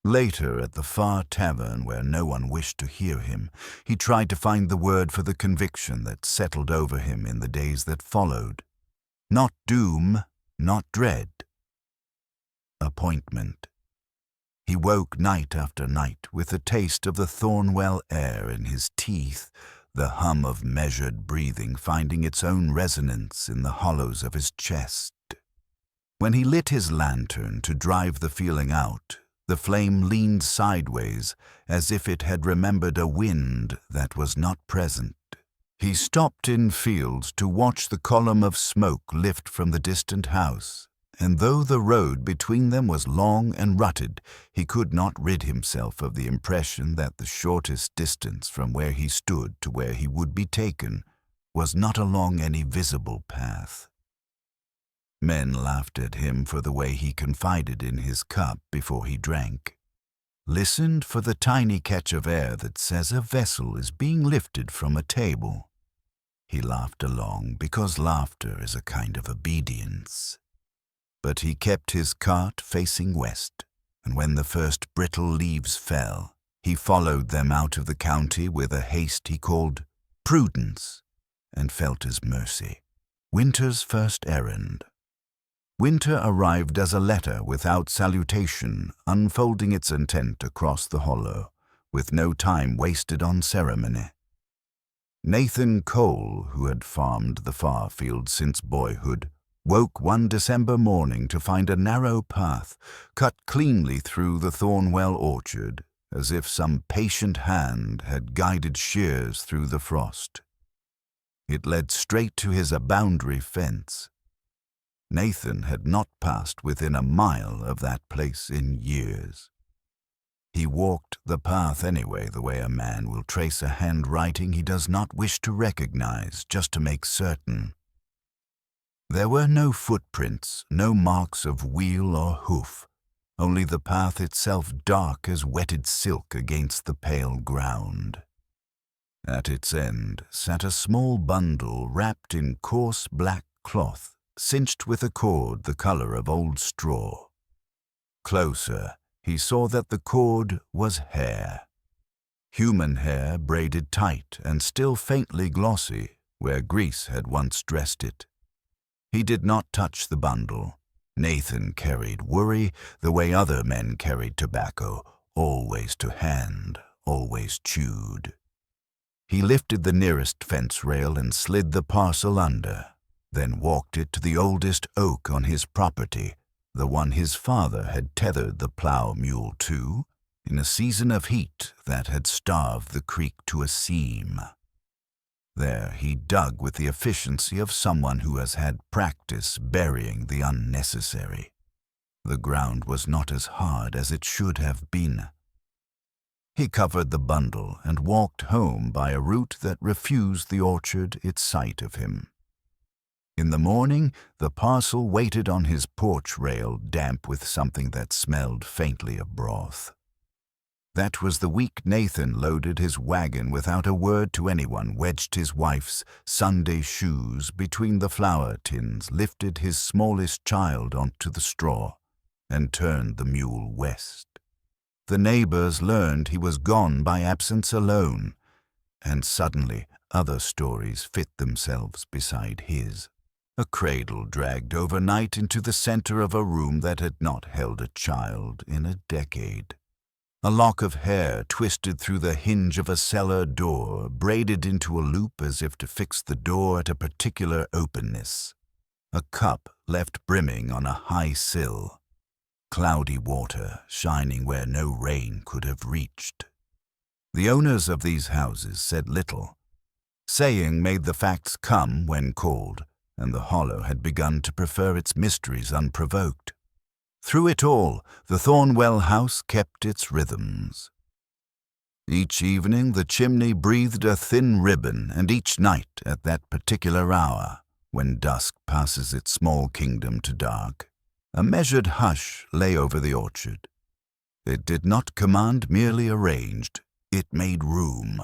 Later, at the far tavern where no one wished to hear him, he tried to find the word for the conviction that settled over him in the days that followed. Not doom, not dread. Appointment. He woke night after night with the taste of the Thornwell air in his teeth, the hum of measured breathing finding its own resonance in the hollows of his chest. When he lit his lantern to drive the feeling out, The flame leaned sideways, as if it had remembered a wind that was not present. He stopped in field to watch the column of smoke lift from the distant house, and though the road between them was long and rutted, he could not rid himself of the impression that the shortest distance from where he stood to where he would be taken was not along any visible path. Men laughed at him for the way he confided in his cup before he drank, listened for the tiny catch of air that says a vessel is being lifted from a table. He laughed along because laughter is a kind of obedience. But he kept his cart facing west, and when the first brittle leaves fell, he followed them out of the county with a haste he called prudence, and felt his mercy. Winter's first errand. Winter arrived as a letter without salutation, unfolding its intent across the hollow, with no time wasted on ceremony. Nathan Cole, who had farmed the far field since boyhood, woke one December morning to find a narrow path cut cleanly through the Thornwell orchard, as if some patient hand had guided shears through the frost. It led straight to his boundary fence. Nathan had not passed within a mile of that place in years. He walked the path anyway, the way a man will trace a handwriting he does not wish to recognize, just to make certain. There were no footprints, no marks of wheel or hoof, only the path itself dark as wetted silk against the pale ground. At its end sat a small bundle wrapped in coarse black cloth, cinched with a cord the color of old straw. Closer, he saw that the cord was hair. Human hair braided tight and still faintly glossy, where grease had once dressed it. He did not touch the bundle. Nathan carried worry the way other men carried tobacco, always to hand, always chewed. He lifted the nearest fence rail and slid the parcel under, then walked it to the oldest oak on his property, the one his father had tethered the plow mule to, in a season of heat that had starved the creek to a seam. There he dug with the efficiency of someone who has had practice burying the unnecessary. The ground was not as hard as it should have been. He covered the bundle and walked home by a route that refused the orchard its sight of him. In the morning, the parcel waited on his porch rail, damp with something that smelled faintly of broth. That was the week Nathan loaded his wagon without a word to anyone, wedged his wife's Sunday shoes between the flour tins, lifted his smallest child onto the straw, and turned the mule west. The neighbors learned he was gone by absence alone, and suddenly other stories fit themselves beside his. A cradle dragged overnight into the center of a room that had not held a child in a decade. A lock of hair twisted through the hinge of a cellar door, braided into a loop as if to fix the door at a particular openness. A cup left brimming on a high sill. Cloudy water shining where no rain could have reached. The owners of these houses said little. Saying made the facts come when called, and the Hollow had begun to prefer its mysteries unprovoked. Through it all, the Thornwell House kept its rhythms. Each evening the chimney breathed a thin ribbon, and each night at that particular hour, when dusk passes its small kingdom to dark, a measured hush lay over the orchard. It did not command merely arranged, it made room.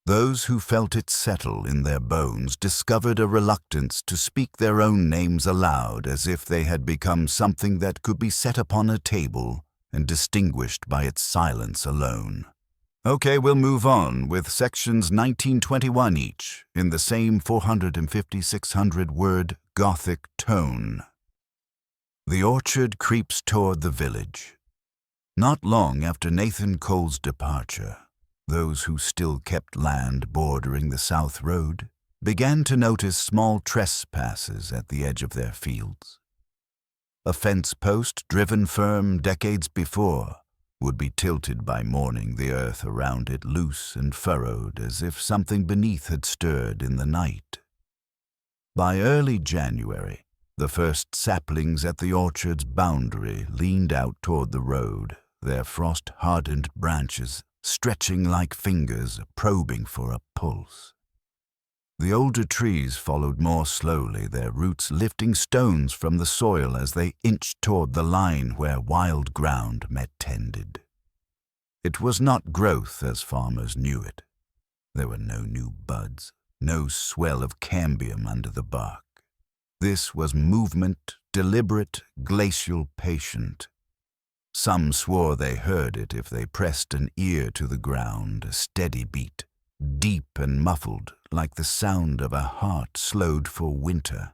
Those who felt it settle in their bones discovered a reluctance to speak their own names aloud, as if they had become something that could be set upon a table and distinguished by its silence alone. Okay, we'll move on with sections 1921 each, in the same 450-600 word Gothic tone. The orchard creeps toward the village. Not long after Nathan Cole's departure, those who still kept land bordering the south road began to notice small trespasses at the edge of their fields. a fence post driven firm decades before, would be tilted by morning, the earth around it loose and furrowed as if something beneath had stirred in the night. By early January, the first saplings at the orchard's boundary leaned out toward the road, their frost-hardened branches stretching like fingers probing for a pulse. The older trees followed more slowly, their roots lifting stones from the soil as they inched toward the line where wild ground met tended. It was not growth as farmers knew it. There were no new buds, no swell of cambium under the bark. This was movement, deliberate, glacial, patient. Some swore they heard it if they pressed an ear to the ground, a steady beat, deep and muffled, like the sound of a heart slowed for winter.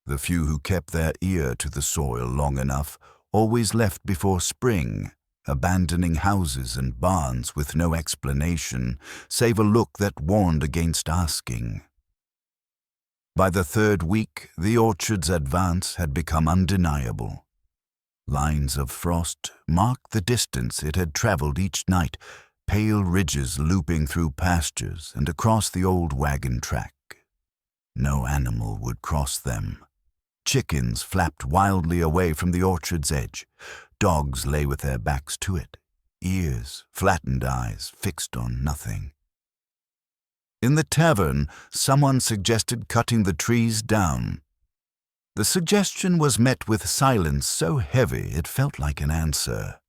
The few who kept their ear to the soil long enough always left before spring, abandoning houses and barns with no explanation, save a look that warned against asking. By the third week, the orchard's advance had become undeniable. Lines of frost marked the distance it had traveled each night, pale ridges looping through pastures and across the old wagon track. No animal would cross them. Chickens flapped wildly away from the orchard's edge. Dogs lay with their backs to it, ears, flattened eyes fixed on nothing. In the tavern, someone suggested cutting the trees down. The suggestion was met with silence so heavy it felt like an answer.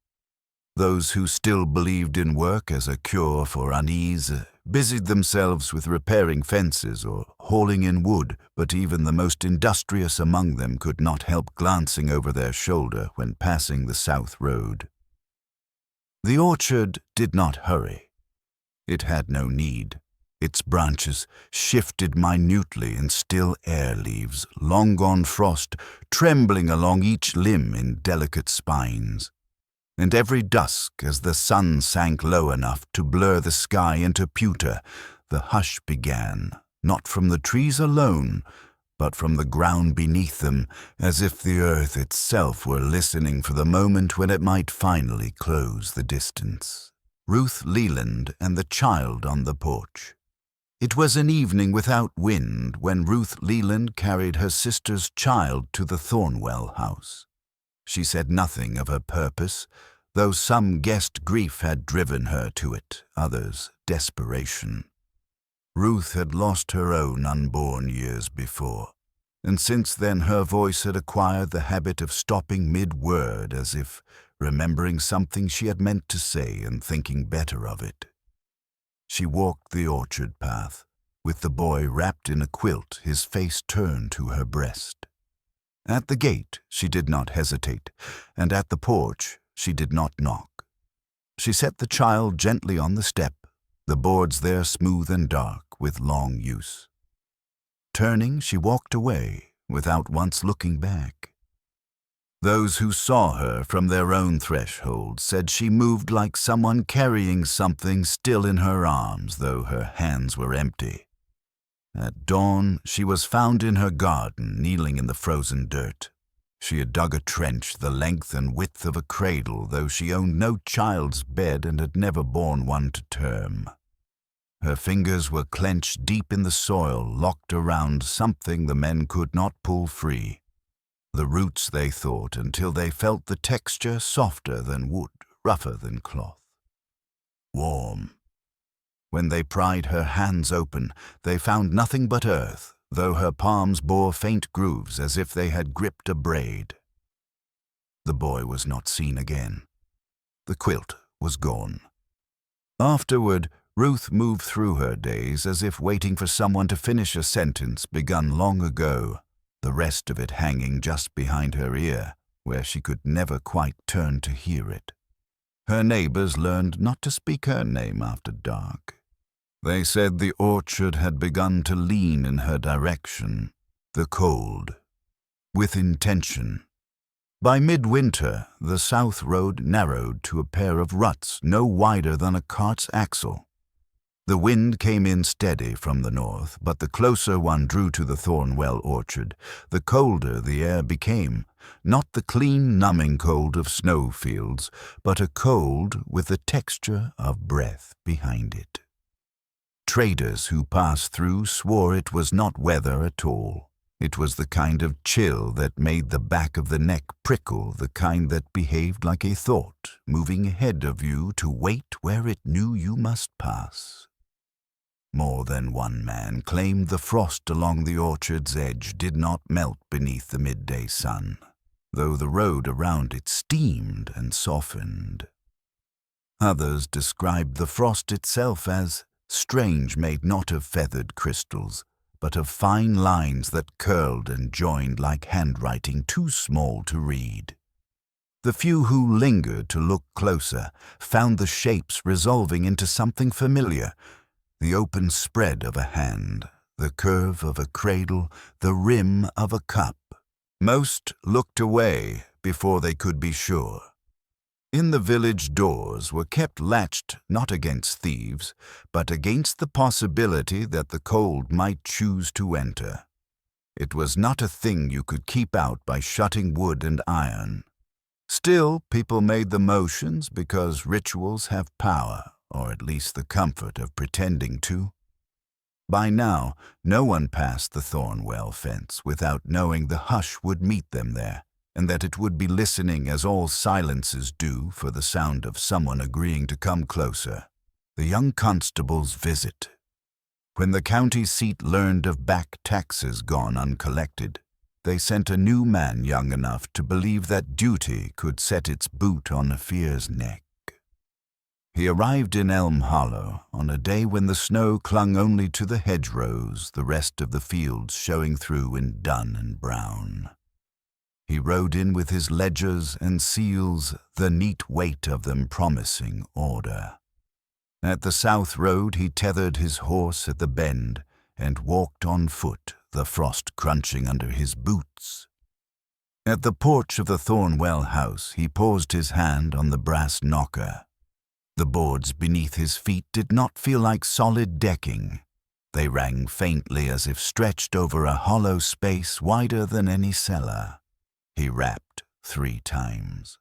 Those who still believed in work as a cure for unease busied themselves with repairing fences or hauling in wood, but even the most industrious among them could not help glancing over their shoulder when passing the south road. The orchard did not hurry. It had no need. Its branches shifted minutely in still air leaves, long gone frost, trembling along each limb in delicate spines. And every dusk, as the sun sank low enough to blur the sky into pewter, the hush began, not from the trees alone, but from the ground beneath them, as if the earth itself were listening for the moment when it might finally close the distance. Ruth Leland and the child on the porch. It was an evening without wind when Ruth Leland carried her sister's child to the Thornwell House. She said nothing of her purpose, though some guessed grief had driven her to it, others desperation. Ruth had lost her own unborn years before, and since then her voice had acquired the habit of stopping mid-word as if remembering something she had meant to say and thinking better of it. She walked the orchard path, with the boy wrapped in a quilt, his face turned to her breast. At the gate she did not hesitate, and at the porch she did not knock. She set the child gently on the step, the boards there smooth and dark with long use. Turning, she walked away, without once looking back. Those who saw her from their own threshold said she moved like someone carrying something still in her arms, though her hands were empty. At dawn, she was found in her garden, kneeling in the frozen dirt. She had dug a trench the length and width of a cradle, though she owned no child's bed and had never borne one to term. Her fingers were clenched deep in the soil, locked around something the men could not pull free. The roots, they thought, until they felt the texture softer than wood, rougher than cloth. Warm. When they pried her hands open, they found nothing but earth, though her palms bore faint grooves as if they had gripped a braid. The boy was not seen again. The quilt was gone. Afterward, Ruth moved through her days as if waiting for someone to finish a sentence begun long ago, the rest of it hanging just behind her ear, where she could never quite turn to hear it. Her neighbors learned not to speak her name after dark. They said the orchard had begun to lean in her direction, the cold, with intention. By midwinter, the south road narrowed to a pair of ruts no wider than a cart's axle. The wind came in steady from the north, but the closer one drew to the Thornwell orchard, the colder the air became, not the clean, numbing cold of snowfields, but a cold with the texture of breath behind it. Traders who passed through swore it was not weather at all. It was the kind of chill that made the back of the neck prickle, the kind that behaved like a thought, moving ahead of you to wait where it knew you must pass. More than one man claimed the frost along the orchard's edge did not melt beneath the midday sun, though the road around it steamed and softened. Others described the frost itself as strange, made not of feathered crystals, but of fine lines that curled and joined like handwriting too small to read. The few who lingered to look closer found the shapes resolving into something familiar, the open spread of a hand, the curve of a cradle, the rim of a cup. Most looked away before they could be sure. In the village doors were kept latched not against thieves, but against the possibility that the cold might choose to enter. It was not a thing you could keep out by shutting wood and iron. Still, people made the motions because rituals have power, or at least the comfort of pretending to. By now, no one passed the Thornwell fence without knowing the hush would meet them there, and that it would be listening as all silences do for the sound of someone agreeing to come closer. The young constable's visit. When the county seat learned of back taxes gone uncollected, they sent a new man young enough to believe that duty could set its boot on a fear's neck. He arrived in Elm Hollow on a day when the snow clung only to the hedgerows, the rest of the fields showing through in dun and brown. He rode in with his ledgers and seals, the neat weight of them promising order. At the south road he tethered his horse at the bend and walked on foot, the frost crunching under his boots. At the porch of the Thornwell House he paused his hand on the brass knocker. The boards beneath his feet did not feel like solid decking. They rang faintly as if stretched over a hollow space wider than any cellar. He rapped 3 times.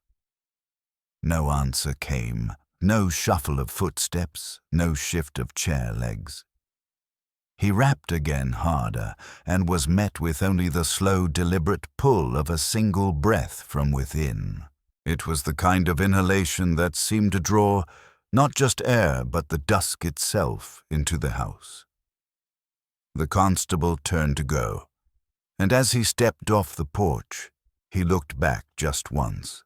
No answer came, no shuffle of footsteps, no shift of chair legs. He rapped again harder, and was met with only the slow, deliberate pull of a single breath from within. It was the kind of inhalation that seemed to draw not just air, but the dusk itself into the house. The constable turned to go, and as he stepped off the porch, he looked back just once.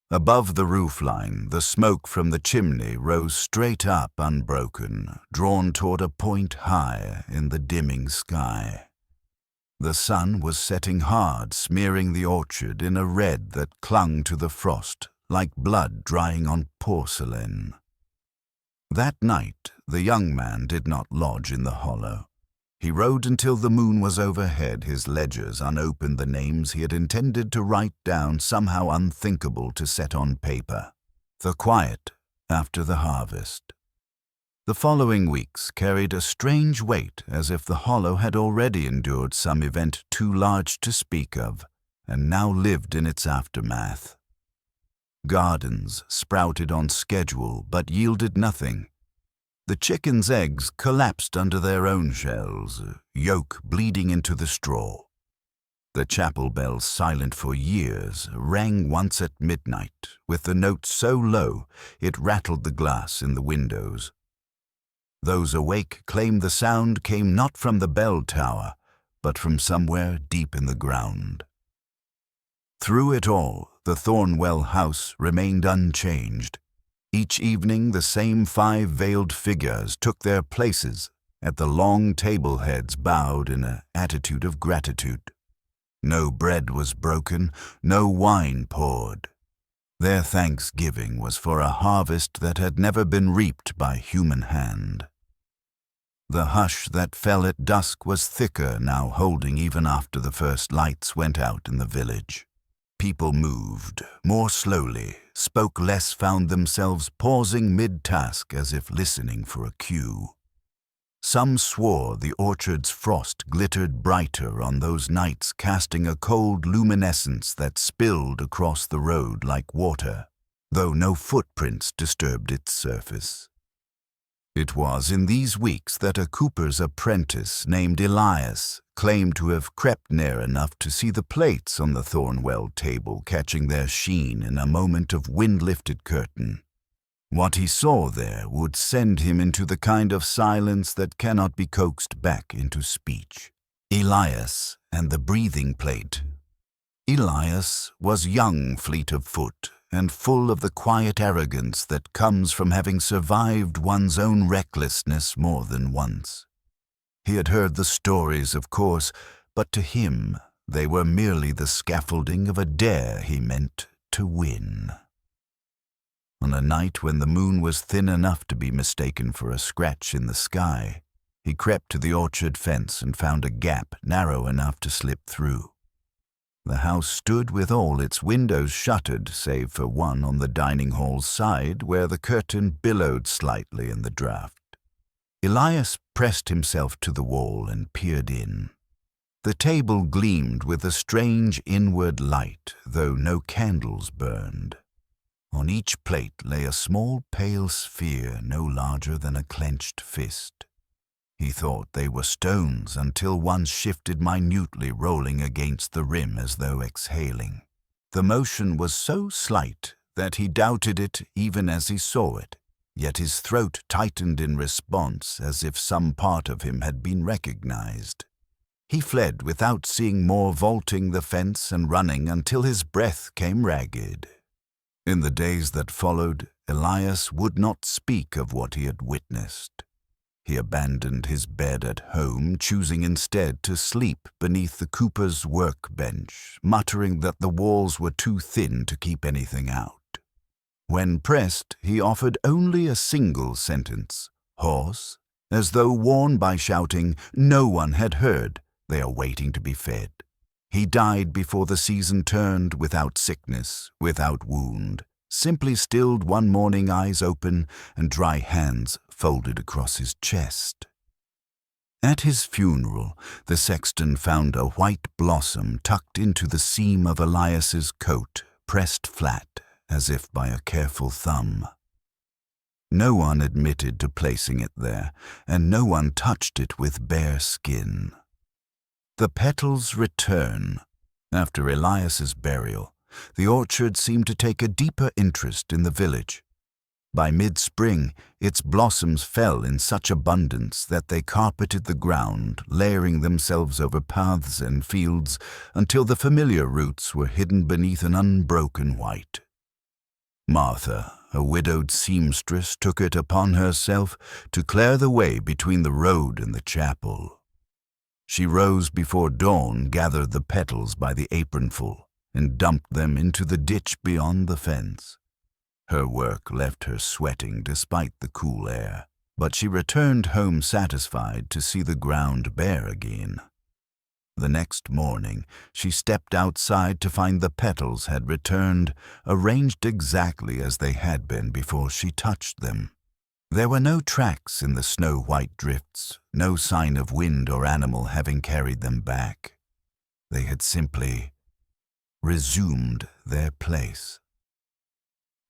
Above the roofline, the smoke from the chimney rose straight up unbroken, drawn toward a point high in the dimming sky. The sun was setting hard, smearing the orchard in a red that clung to the frost, like blood drying on porcelain. That night, the young man did not lodge in the hollow. He rode until the moon was overhead, his ledgers unopened the names he had intended to write down, somehow unthinkable to set on paper. The quiet after the harvest. The following weeks carried a strange weight, as if the hollow had already endured some event too large to speak of, and now lived in its aftermath. Gardens sprouted on schedule, but yielded nothing. The chickens' eggs collapsed under their own shells, yolk bleeding into the straw. The chapel bell, silent for years, rang once at midnight, with the note so low it rattled the glass in the windows. Those awake claimed the sound came not from the bell tower, but from somewhere deep in the ground. Through it all, the Thornwell House remained unchanged. Each evening the same 5 veiled figures took their places at the long table heads, bowed in an attitude of gratitude. No bread was broken, no wine poured. Their thanksgiving was for a harvest that had never been reaped by human hand. The hush that fell at dusk was thicker now, holding even after the first lights went out in the village. People moved, more slowly, spoke less found themselves pausing mid-task as if listening for a cue. Some swore the orchard's frost glittered brighter on those nights, casting a cold luminescence that spilled across the road like water, though no footprints disturbed its surface. It was in these weeks that a cooper's apprentice named Elias claimed to have crept near enough to see the plates on the Thornwell table catching their sheen in a moment of wind-lifted curtain. What he saw there would send him into the kind of silence that cannot be coaxed back into speech. Elias and the breathing plate. Elias was young, fleet of foot, and full of the quiet arrogance that comes from having survived one's own recklessness more than once. He had heard the stories, of course, but to him they were merely the scaffolding of a dare he meant to win. On a night when the moon was thin enough to be mistaken for a scratch in the sky, he crept to the orchard fence and found a gap narrow enough to slip through. The house stood with all its windows shuttered, save for one on the dining hall side where the curtain billowed slightly in the draught. Elias pressed himself to the wall and peered in. The table gleamed with a strange inward light, though no candles burned. On each plate lay a small pale sphere no larger than a clenched fist. He thought they were stones until one shifted minutely, rolling against the rim as though exhaling. The motion was so slight that he doubted it even as he saw it, yet his throat tightened in response as if some part of him had been recognized. He fled without seeing more, vaulting the fence and running until his breath came ragged. In the days that followed, Elias would not speak of what he had witnessed. He abandoned his bed at home, choosing instead to sleep beneath the cooper's workbench, muttering that the walls were too thin to keep anything out. When pressed, he offered only a single sentence, hoarse, as though warned by shouting, "No one had heard, they are waiting to be fed." He died before the season turned, without sickness, without wound, simply stilled one morning, eyes open and dry hands folded across his chest. At his funeral, the sexton found a white blossom tucked into the seam of Elias's coat, pressed flat, as if by a careful thumb. No one admitted to placing it there, and no one touched it with bare skin. The petals return. After Elias's burial, the orchard seemed to take a deeper interest in the village. By mid-spring, its blossoms fell in such abundance that they carpeted the ground, layering themselves over paths and fields until the familiar roots were hidden beneath an unbroken white. Martha, a widowed seamstress, took it upon herself to clear the way between the road and the chapel. She rose before dawn, gathered the petals by the apronful, and dumped them into the ditch beyond the fence. Her work left her sweating despite the cool air, but she returned home satisfied to see the ground bare again. The next morning, she stepped outside to find the petals had returned, arranged exactly as they had been before she touched them. There were no tracks in the snow-white drifts, no sign of wind or animal having carried them back. They had simply resumed their place.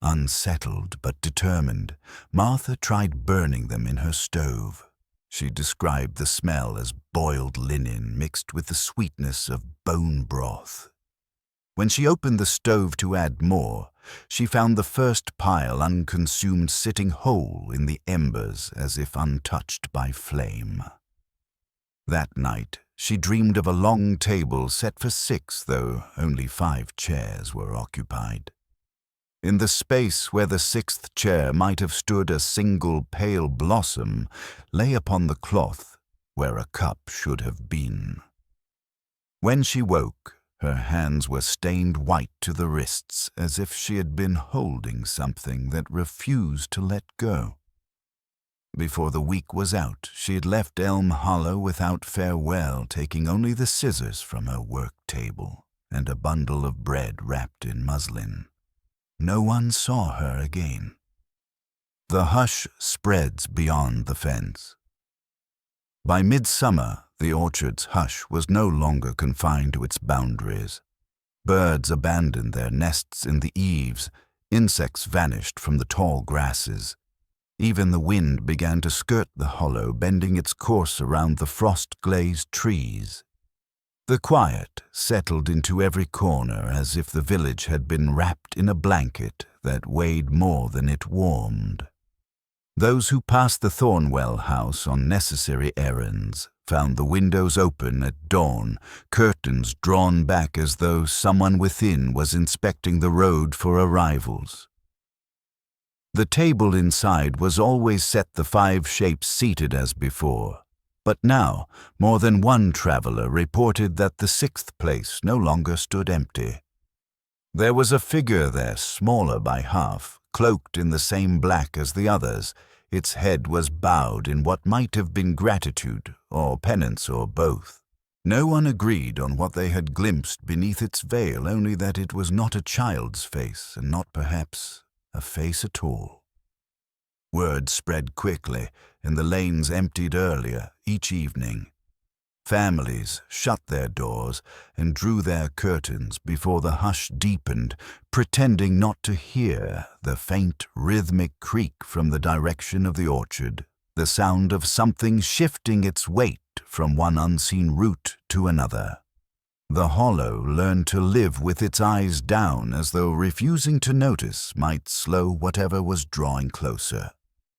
Unsettled but determined, Martha tried burning them in her stove. She described the smell as boiled linen mixed with the sweetness of bone broth. When she opened the stove to add more, she found the first pile unconsumed sitting whole in the embers as if untouched by flame. That night, she dreamed of a long table set for 6, though only 5 chairs were occupied. In the space where the 6th chair might have stood, a single pale blossom lay upon the cloth where a cup should have been. When she woke, her hands were stained white to the wrists, as if she had been holding something that refused to let go. Before the week was out, she had left Elm Hollow without farewell, taking only the scissors from her work table and a bundle of bread wrapped in muslin. no one saw her again. The hush spreads beyond the fence. By midsummer, the orchard's hush was no longer confined to its boundaries. Birds abandoned their nests in the eaves, insects vanished from the tall grasses. Even the wind began to skirt the hollow, bending its course around the frost-glazed trees. The quiet settled into every corner as if the village had been wrapped in a blanket that weighed more than it warmed. Those who passed the Thornwell House on necessary errands found the windows open at dawn, curtains drawn back as though someone within was inspecting the road for arrivals. The table inside was always set the 5 shapes seated as before, but now more than one traveler reported that the 6th place no longer stood empty. There was a figure there, smaller by half, cloaked in the same black as the others. Its head was bowed in what might have been gratitude or penance or both. No one agreed on what they had glimpsed beneath its veil, only that it was not a child's face and not perhaps a face at all. Word spread quickly, and the lanes emptied earlier each evening. Families shut their doors and drew their curtains before the hush deepened, pretending not to hear the faint rhythmic creak from the direction of the orchard, the sound of something shifting its weight from one unseen root to another. The hollow learned to live with its eyes down, as though refusing to notice might slow whatever was drawing closer.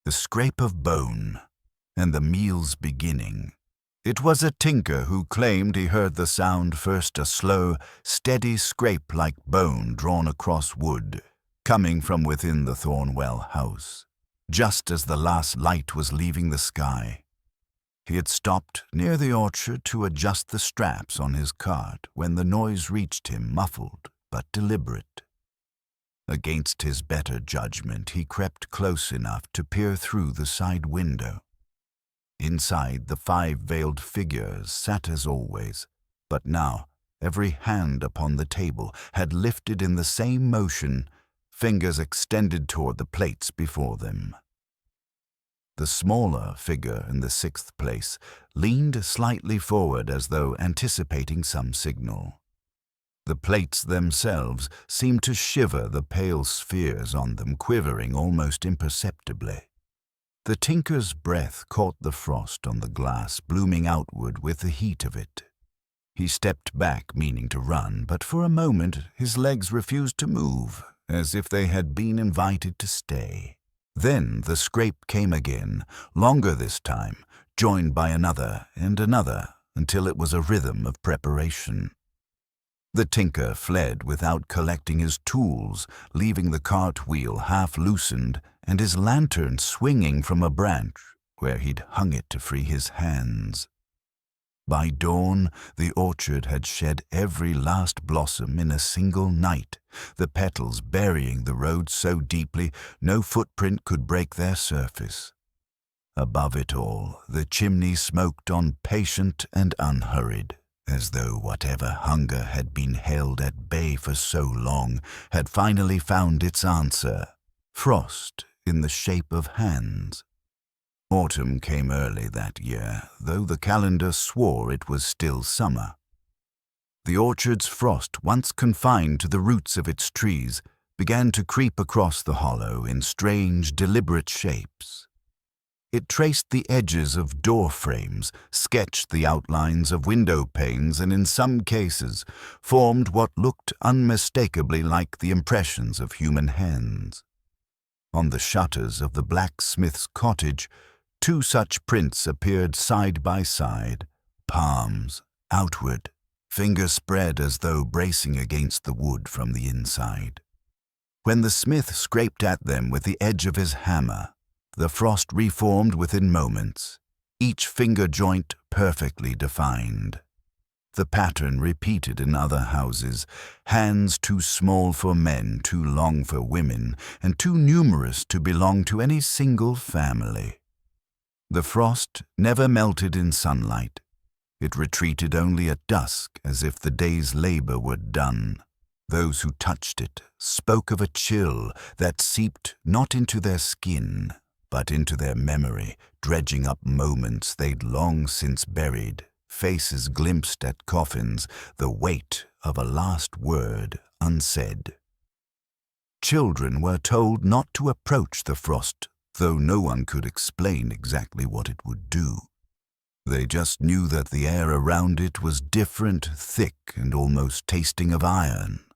The scrape of bone, and the meal's beginning. It was a tinker who claimed he heard the sound first, a slow, steady scrape like bone drawn across wood, coming from within the Thornwell house, just as the last light was leaving the sky. He had stopped near the orchard to adjust the straps on his cart when the noise reached him, muffled but deliberate. Against his better judgment, he crept close enough to peer through the side window. Inside, the 5 veiled figures sat as always, but now every hand upon the table had lifted in the same motion, fingers extended toward the plates before them. The smaller figure in the 6th place leaned slightly forward as though anticipating some signal. The plates themselves seemed to shiver, the pale spheres on them quivering almost imperceptibly. The tinker's breath caught the frost on the glass, blooming outward with the heat of it. He stepped back, meaning to run, but for a moment his legs refused to move, as if they had been invited to stay. Then the scrape came again, longer this time, joined by another and another, until it was a rhythm of preparation. The tinker fled without collecting his tools, leaving the cart wheel half loosened and his lantern swinging from a branch where he'd hung it to free his hands. By dawn, the orchard had shed every last blossom in a single night, the petals burying the road so deeply no footprint could break their surface. Above it all, the chimney smoked on, patient and unhurried, as though whatever hunger had been held at bay for so long had finally found its answer, frost in the shape of hands. Autumn came early that year, though the calendar swore it was still summer. The orchard's frost, once confined to the roots of its trees, began to creep across the hollow in strange, deliberate shapes. It traced the edges of door frames, sketched the outlines of window panes, and in some cases formed what looked unmistakably like the impressions of human hands. On the shutters of the blacksmith's cottage, 2 such prints appeared side by side, palms outward, fingers spread as though bracing against the wood from the inside. When the smith scraped at them with the edge of his hammer, the frost reformed within moments, each finger joint perfectly defined. The pattern repeated in other houses, hands too small for men, too long for women, and too numerous to belong to any single family. The frost never melted in sunlight. It retreated only at dusk, as if the day's labor were done. Those who touched it spoke of a chill that seeped not into their skin, but into their memory, dredging up moments they'd long since buried, faces glimpsed at coffins, the weight of a last word unsaid. Children were told not to approach the frost, though no one could explain exactly what it would do. They just knew that the air around it was different, thick, and almost tasting of iron.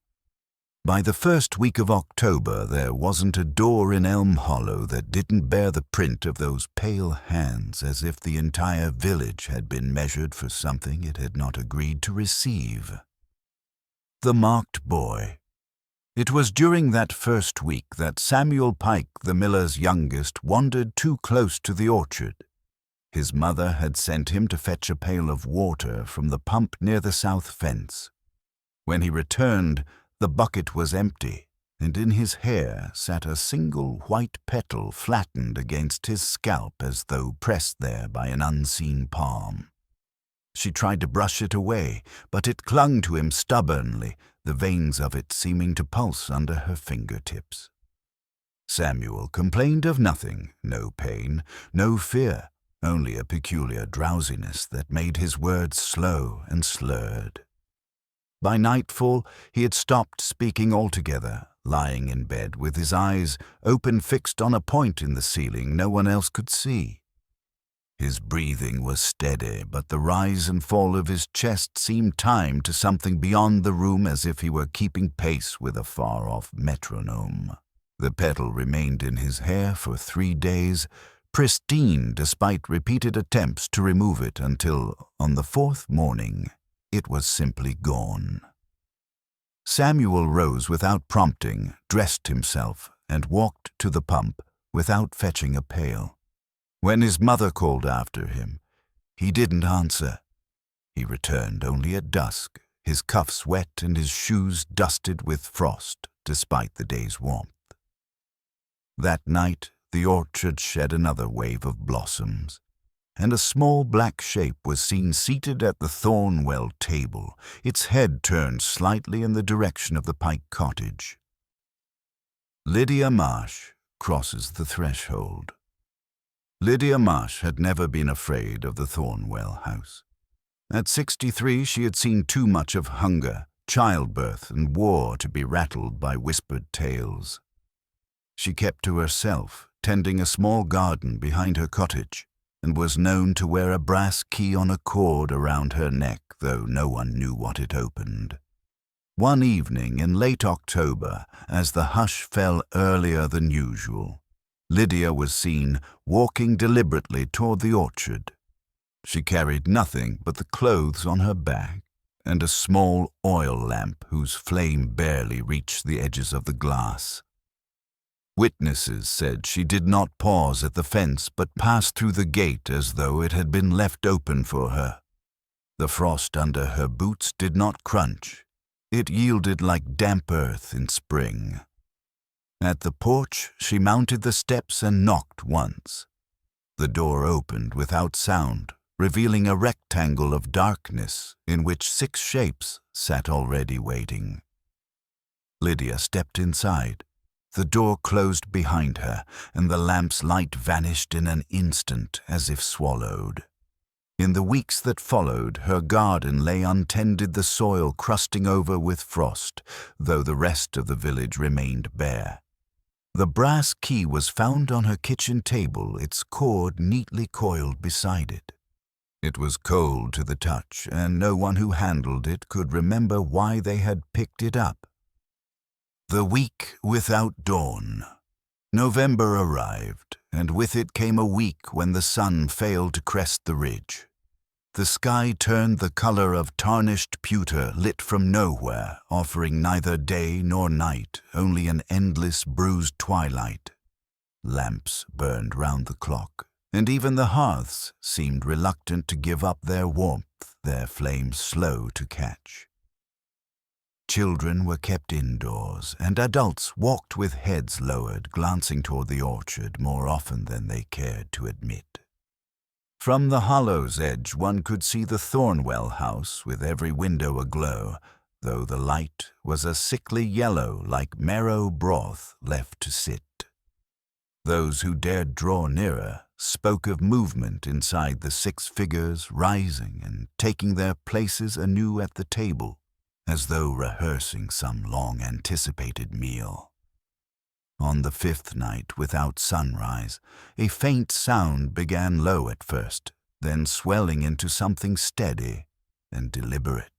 By the first week of October, there wasn't a door in Elm Hollow that didn't bear the print of those pale hands, as if the entire village had been measured for something it had not agreed to receive. The marked boy. It was during that first week that Samuel Pike, the miller's youngest, wandered too close to the orchard. His mother had sent him to fetch a pail of water from the pump near the south fence. When he returned, the bucket was empty, and in his hair sat a single white petal flattened against his scalp as though pressed there by an unseen palm. She tried to brush it away, but it clung to him stubbornly, the veins of it seeming to pulse under her fingertips. Samuel complained of nothing, no pain, no fear, only a peculiar drowsiness that made his words slow and slurred. By nightfall, he had stopped speaking altogether, lying in bed with his eyes open, fixed on a point in the ceiling no one else could see. His breathing was steady, but the rise and fall of his chest seemed timed to something beyond the room, as if he were keeping pace with a far-off metronome. The petal remained in his hair for 3 days, pristine despite repeated attempts to remove it, until, on the 4th morning, it was simply gone. Samuel rose without prompting, dressed himself, and walked to the pump without fetching a pail. When his mother called after him, he didn't answer. He returned only at dusk, his cuffs wet and his shoes dusted with frost, despite the day's warmth. That night, the orchard shed another wave of blossoms, and a small black shape was seen seated at the Thornwell table, its head turned slightly in the direction of the Pike cottage. Lydia Marsh crosses the threshold. Lydia Marsh had never been afraid of the Thornwell House. At 63, she had seen too much of hunger, childbirth, and war to be rattled by whispered tales. She kept to herself, tending a small garden behind her cottage, and was known to wear a brass key on a cord around her neck, though no one knew what it opened. One evening in late October, as the hush fell earlier than usual, Lydia was seen walking deliberately toward the orchard. She carried nothing but the clothes on her back and a small oil lamp whose flame barely reached the edges of the glass. Witnesses said she did not pause at the fence but passed through the gate as though it had been left open for her. The frost under her boots did not crunch. It yielded like damp earth in spring. At the porch, she mounted the steps and knocked once. The door opened without sound, revealing a rectangle of darkness in which 6 shapes sat already waiting. Lydia stepped inside. The door closed behind her, and the lamp's light vanished in an instant as if swallowed. In the weeks that followed, her garden lay untended, the soil crusting over with frost, though the rest of the village remained bare. The brass key was found on her kitchen table, its cord neatly coiled beside it. It was cold to the touch, and no one who handled it could remember why they had picked it up. The week without dawn. November arrived, and with it came a week when the sun failed to crest the ridge. The sky turned the color of tarnished pewter lit from nowhere, offering neither day nor night, only an endless bruised twilight. Lamps burned round the clock, and even the hearths seemed reluctant to give up their warmth, their flames slow to catch. Children were kept indoors, and adults walked with heads lowered, glancing toward the orchard more often than they cared to admit. From the hollow's edge one could see the Thornwell House, with every window aglow, though the light was a sickly yellow like marrow broth left to sit. Those who dared draw nearer spoke of movement inside the 6 figures rising and taking their places anew at the table, as though rehearsing some long-anticipated meal. On the 5th night without sunrise, a faint sound began low at first, then swelling into something steady and deliberate.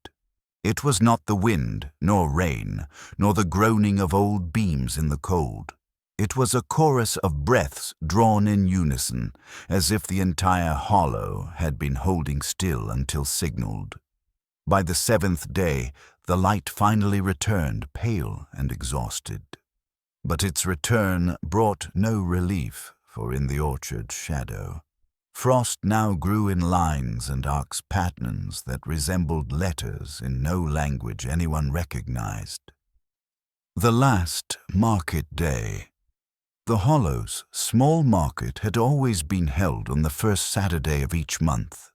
It was not the wind, nor rain, nor the groaning of old beams in the cold. It was a chorus of breaths drawn in unison, as if the entire hollow had been holding still until signaled. By the 7th day, the light finally returned, pale and exhausted. But its return brought no relief, for in the orchard's shadow, frost now grew in lines and arcs patterns that resembled letters in no language anyone recognized. The last market day. The Hollow's small market had always been held on the first Saturday of each month.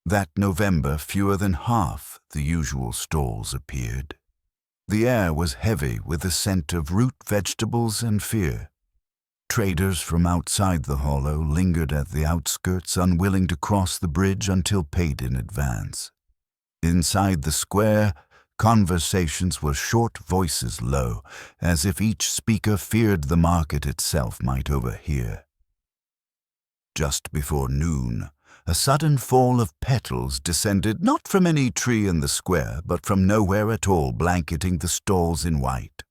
That November, fewer than half the usual stalls appeared. The air was heavy with the scent of root vegetables and fear. Traders from outside the hollow lingered at the outskirts, unwilling to cross the bridge until paid in advance. Inside the square, conversations were short, voices low, as if each speaker feared the market itself might overhear. Just before noon, a sudden fall of petals descended not from any tree in the square, but from nowhere at all, blanketing the stalls in white.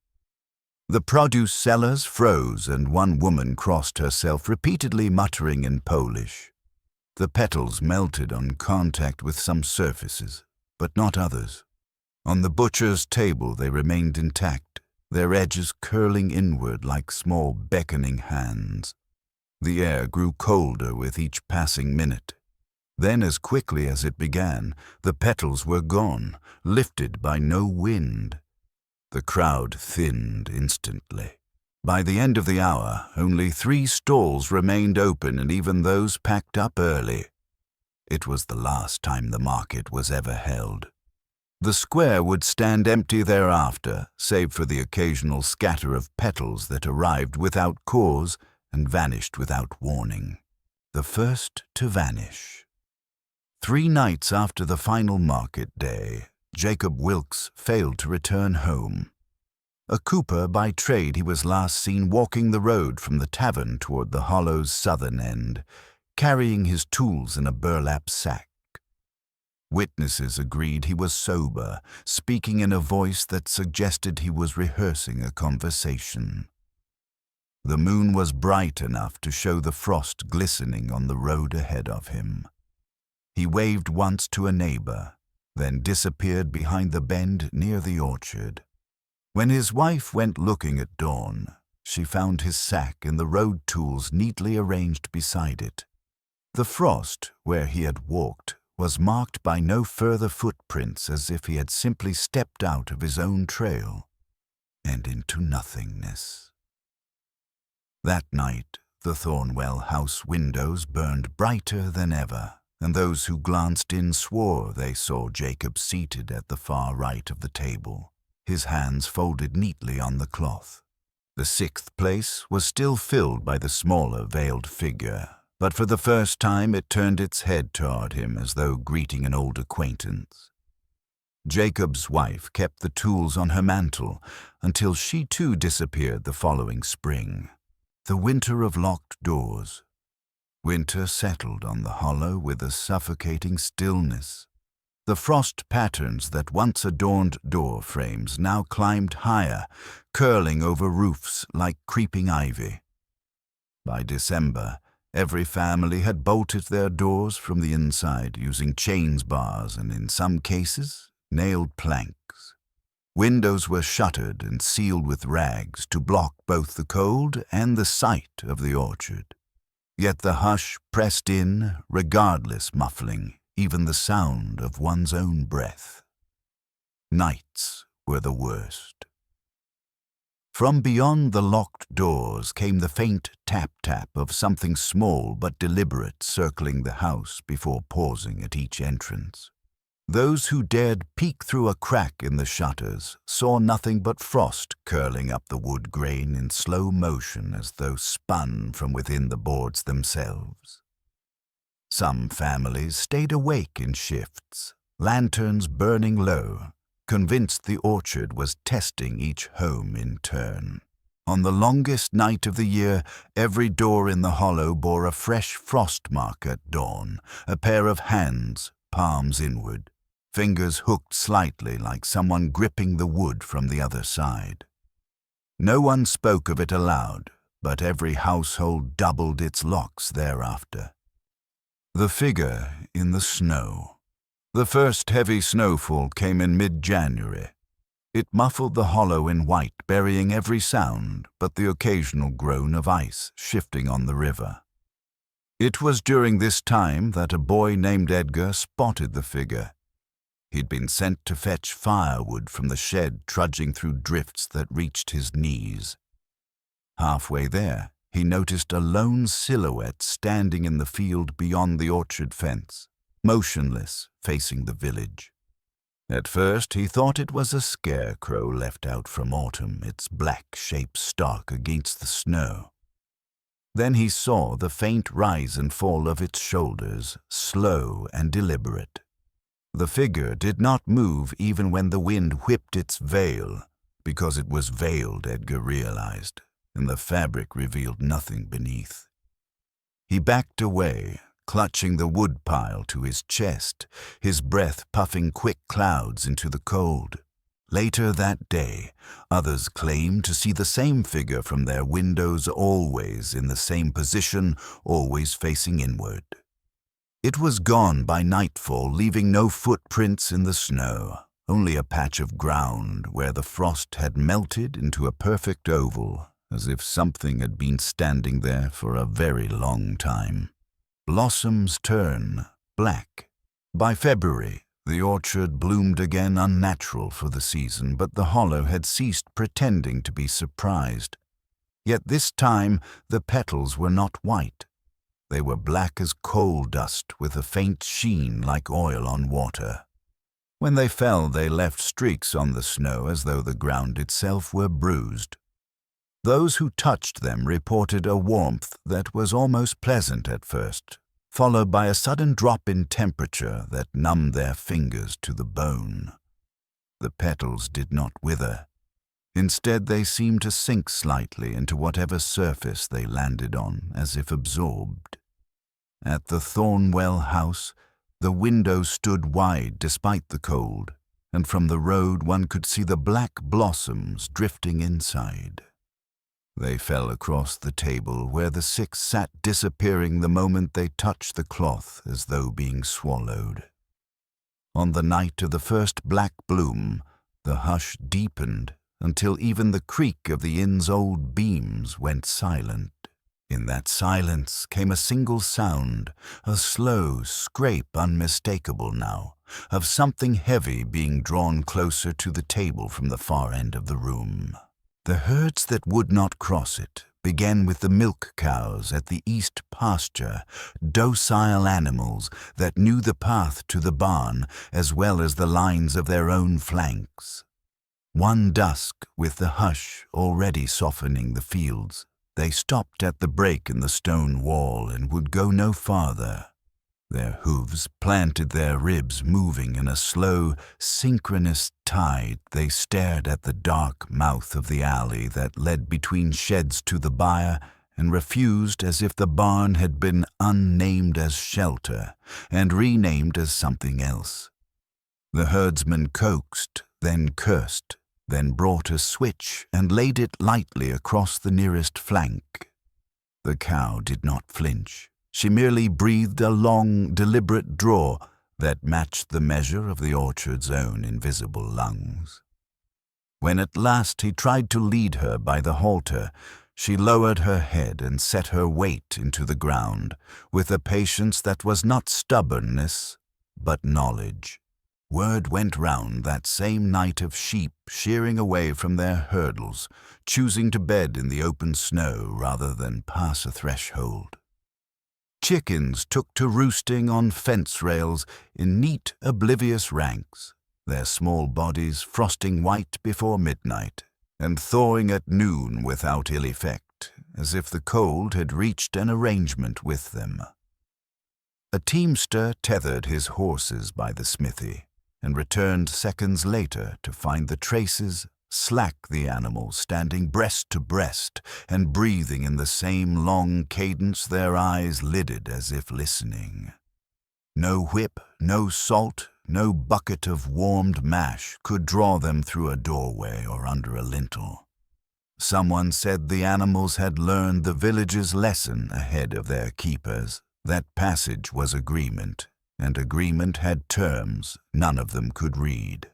The produce sellers froze, and one woman crossed herself, repeatedly muttering in Polish. The petals melted on contact with some surfaces, but not others. On the butcher's table they remained intact, their edges curling inward like small beckoning hands. The air grew colder with each passing minute. Then, as quickly as it began, the petals were gone, lifted by no wind. The crowd thinned instantly. By the end of the hour, only 3 stalls remained open, and even those packed up early. It was the last time the market was ever held. The square would stand empty thereafter, save for the occasional scatter of petals that arrived without cause and vanished without warning. The first to vanish. 3 nights after the final market day, Jacob Wilkes failed to return home. A cooper by trade, he was last seen walking the road from the tavern toward the hollow's southern end, carrying his tools in a burlap sack. Witnesses agreed he was sober, speaking in a voice that suggested he was rehearsing a conversation. The moon was bright enough to show the frost glistening on the road ahead of him. He waved once to a neighbor, then disappeared behind the bend near the orchard. When his wife went looking at dawn, she found his sack and the road tools neatly arranged beside it. The frost, where he had walked, was marked by no further footprints, as if he had simply stepped out of his own trail and into nothingness. That night, the Thornwell House windows burned brighter than ever, and those who glanced in swore they saw Jacob seated at the far right of the table, his hands folded neatly on the cloth. The 6th place was still filled by the smaller veiled figure, but for the first time it turned its head toward him as though greeting an old acquaintance. Jacob's wife kept the tools on her mantle until she too disappeared the following spring. The winter of locked doors. Winter settled on the hollow with a suffocating stillness. The frost patterns that once adorned door frames now climbed higher, curling over roofs like creeping ivy. By December, every family had bolted their doors from the inside using chains bars and, in some cases, nailed planks. Windows were shuttered and sealed with rags to block both the cold and the sight of the orchard. Yet the hush pressed in, regardless muffling even the sound of one's own breath. Nights were the worst. From beyond the locked doors came the faint tap-tap of something small but deliberate circling the house before pausing at each entrance. Those who dared peek through a crack in the shutters saw nothing but frost curling up the wood grain in slow motion as though spun from within the boards themselves. Some families stayed awake in shifts, lanterns burning low, convinced the orchard was testing each home in turn. On the longest night of the year, every door in the hollow bore a fresh frost mark at dawn, a pair of hands, palms inward, fingers hooked slightly like someone gripping the wood from the other side. No one spoke of it aloud, but every household doubled its locks thereafter. The figure in the snow. The first heavy snowfall came in mid-January. It muffled the hollow in white, burying every sound but the occasional groan of ice shifting on the river. It was during this time that a boy named Edgar spotted the figure. He'd been sent to fetch firewood from the shed, trudging through drifts that reached his knees. Halfway there, he noticed a lone silhouette standing in the field beyond the orchard fence, motionless, facing the village. At first, he thought it was a scarecrow left out from autumn, its black shape stark against the snow. Then he saw the faint rise and fall of its shoulders, slow and deliberate. The figure did not move even when the wind whipped its veil, because it was veiled, Edgar realized, and the fabric revealed nothing beneath. He backed away, clutching the wood pile to his chest, his breath puffing quick clouds into the cold. Later that day, others claimed to see the same figure from their windows, always in the same position, always facing inward. It was gone by nightfall, leaving no footprints in the snow, only a patch of ground where the frost had melted into a perfect oval, as if something had been standing there for a very long time. Blossoms turn black. By February, the orchard bloomed again, unnatural for the season, but the hollow had ceased pretending to be surprised. Yet this time the petals were not white. They were black as coal dust, with a faint sheen like oil on water. When they fell, they left streaks on the snow as though the ground itself were bruised. Those who touched them reported a warmth that was almost pleasant at first, followed by a sudden drop in temperature that numbed their fingers to the bone. The petals did not wither. Instead, they seemed to sink slightly into whatever surface they landed on, as if absorbed. At the Thornwell House, the windows stood wide despite the cold, and from the road one could see the black blossoms drifting inside. They fell across the table where the six sat, disappearing the moment they touched the cloth as though being swallowed. On the night of the first black bloom, the hush deepened until even the creak of the inn's old beams went silent. In that silence came a single sound, a slow scrape unmistakable now, of something heavy being drawn closer to the table from the far end of the room. The herds that would not cross it began with the milk cows at the east pasture, docile animals that knew the path to the barn as well as the lines of their own flanks. One dusk, with the hush already softening the fields, they stopped at the break in the stone wall and would go no farther. Their hooves planted their ribs, moving in a slow, synchronous tide. They stared at the dark mouth of the alley that led between sheds to the byre and refused, as if the barn had been unnamed as shelter and renamed as something else. The herdsman coaxed, then cursed, then brought a switch and laid it lightly across the nearest flank. The cow did not flinch. She merely breathed a long, deliberate draw that matched the measure of the orchard's own invisible lungs. When at last he tried to lead her by the halter, she lowered her head and set her weight into the ground with a patience that was not stubbornness, but knowledge. Word went round that same night of sheep shearing away from their hurdles, choosing to bed in the open snow rather than pass a threshold. chickens took to roosting on fence rails in neat, oblivious ranks, their small bodies frosting white before midnight and thawing at noon without ill effect, as if the cold had reached an arrangement with them. A teamster tethered his horses by the smithy and returned seconds later to find the traces slack the animals standing breast to breast and breathing in the same long cadence, their eyes lidded as if listening. No whip, no salt, no bucket of warmed mash could draw them through a doorway or under a lintel. Someone said the animals had learned the village's lesson ahead of their keepers, that passage was agreement, and agreement had terms none of them could read.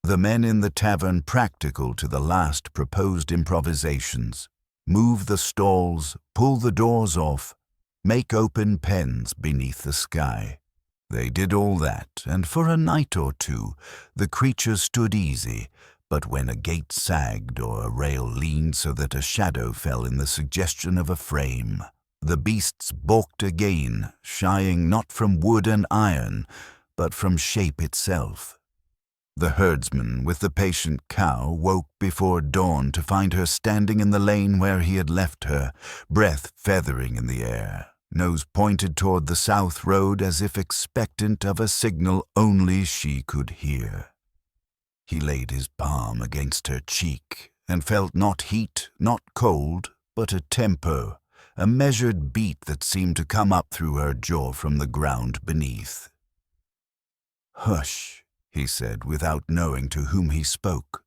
The men in the tavern, practical to the last, proposed improvisations: move the stalls, pull the doors off, make open pens beneath the sky. They did all that, and for a night or two the creatures stood easy, but when a gate sagged or a rail leaned so that a shadow fell in the suggestion of a frame, the beasts balked again, shying not from wood and iron, but from shape itself. The herdsman with the patient cow woke before dawn to find her standing in the lane where he had left her, breath feathering in the air, nose pointed toward the south road as if expectant of a signal only she could hear. He laid his palm against her cheek and felt not heat, not cold, but a tempo, a measured beat that seemed to come up through her jaw from the ground beneath. "Hush," he said, without knowing to whom he spoke,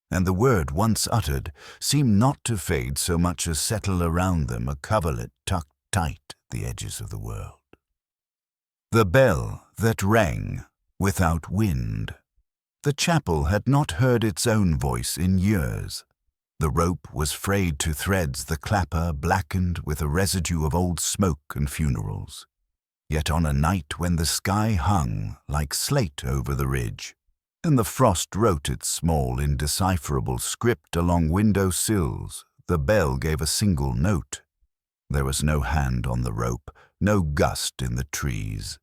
and the word once uttered seemed not to fade so much as settle around them, a coverlet tucked tight at the edges of the world. The bell that rang without wind. The chapel had not heard its own voice in years. The rope was frayed to threads, the clapper blackened with a residue of old smoke and funerals. Yet on a night when the sky hung like slate over the ridge, and the frost wrote its small, indecipherable script along window sills, the bell gave a single note. There was no hand on the rope, no gust in the trees.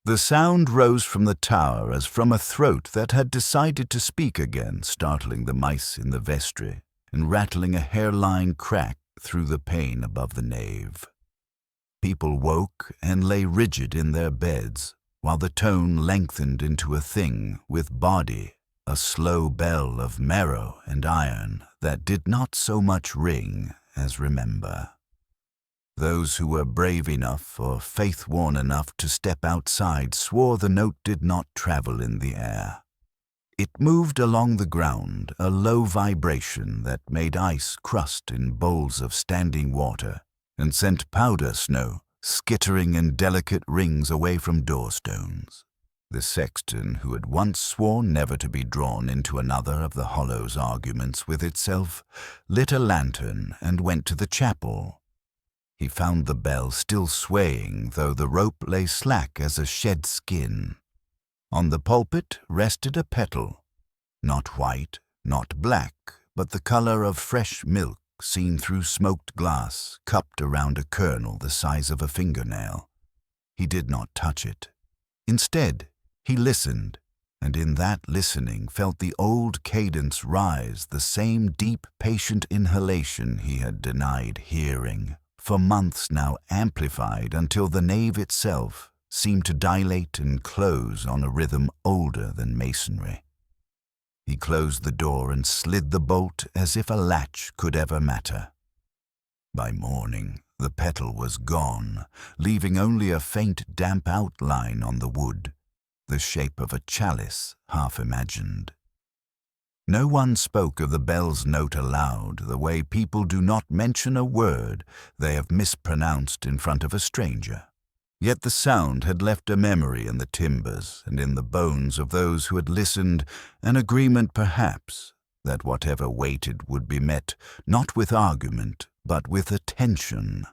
The sound rose from the tower as from a throat that had decided to speak again, startling the mice in the vestry and rattling a hairline crack through the pane above the nave. People woke and lay rigid in their beds, while the tone lengthened into a thing with body, a slow bell of marrow and iron that did not so much ring as remember. Those who were brave enough or faith-worn enough to step outside swore the note did not travel in the air. It moved along the ground, a low vibration that made ice crust in bowls of standing water, and sent powder snow skittering in delicate rings away from doorstones. The sexton, who had once sworn never to be drawn into another of the Hollow's arguments with itself, lit a lantern and went to the chapel. He found the bell still swaying, though the rope lay slack as a shed skin. On the pulpit rested a petal, not white, not black, but the color of fresh milk seen through smoked glass, cupped around a kernel the size of a fingernail. He did not touch it. Instead, he listened, and in that listening felt the old cadence rise, the same deep, patient inhalation he had denied hearing, for months now amplified until the nave itself seemed to dilate and close on a rhythm older than masonry. He closed the door and slid the bolt as if a latch could ever matter. By morning, the petal was gone, leaving only a faint damp outline on the wood, the shape of a chalice half imagined. No one spoke of the bell's note aloud, the way people do not mention a word they have mispronounced in front of a stranger. Yet the sound had left a memory in the timbers and in the bones of those who had listened, an agreement perhaps that whatever waited would be met not with argument but with attention.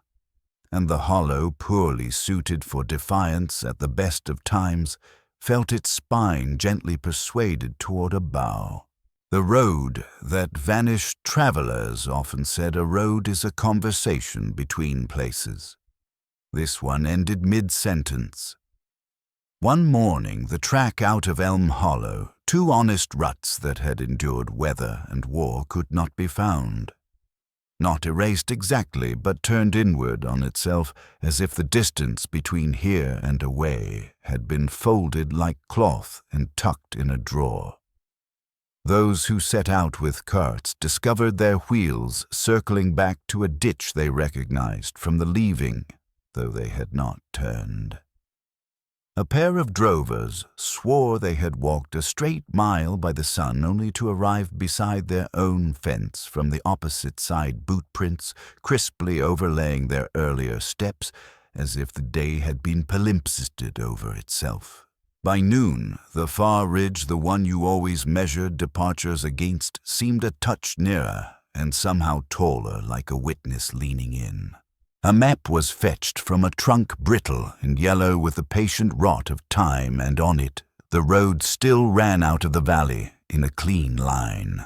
And the Hollow, poorly suited for defiance at the best of times, felt its spine gently persuaded toward a bow. The road that vanished travelers often said a road is a conversation between places. This one ended mid-sentence. One morning, the track out of Elm Hollow, two honest ruts that had endured weather and war could not be found. Not erased exactly, but turned inward on itself, as if the distance between here and away had been folded like cloth and tucked in a drawer. Those who set out with carts discovered their wheels circling back to a ditch they recognized from the leaving, though they had not turned. A pair of drovers swore they had walked a straight mile by the sun only to arrive beside their own fence from the opposite side, boot prints crisply overlaying their earlier steps as if the day had been palimpsested over itself. By noon, the far ridge, the one you always measured departures against, seemed a touch nearer and somehow taller, like a witness leaning in. A map was fetched from a trunk brittle and yellow with the patient rot of time, and on it the road still ran out of the valley in a clean line.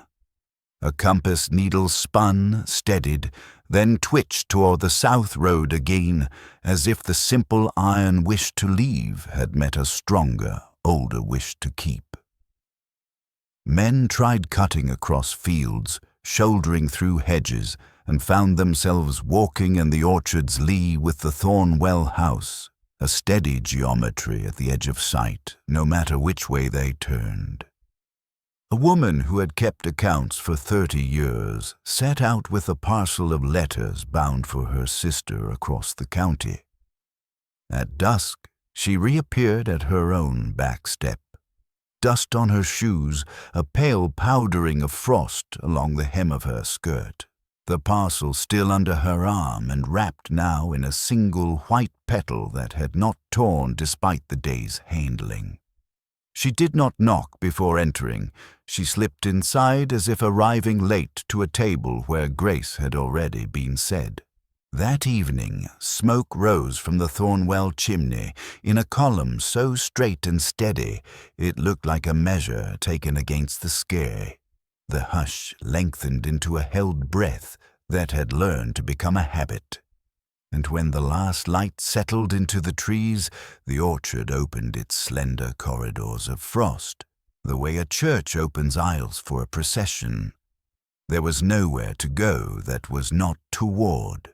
A compass needle spun, steadied, then twitched toward the south road again, as if the simple iron wish to leave had met a stronger, older wish to keep. Men tried cutting across fields, shouldering through hedges, and found themselves walking in the orchard's lee with the Thornwell House, a steady geometry at the edge of sight, no matter which way they turned. A woman who had kept accounts for 30 years set out with a parcel of letters bound for her sister across the county. At dusk, she reappeared at her own back step, dust on her shoes, a pale powdering of frost along the hem of her skirt, the parcel still under her arm and wrapped now in a single white petal that had not torn despite the day's handling. She did not knock before entering. She slipped inside as if arriving late to a table where grace had already been said. That evening, smoke rose from the Thornwell chimney in a column so straight and steady it looked like a measure taken against the sky. The hush lengthened into a held breath that had learned to become a habit. And when the last light settled into the trees, the orchard opened its slender corridors of frost, the way a church opens aisles for a procession. There was nowhere to go that was not toward.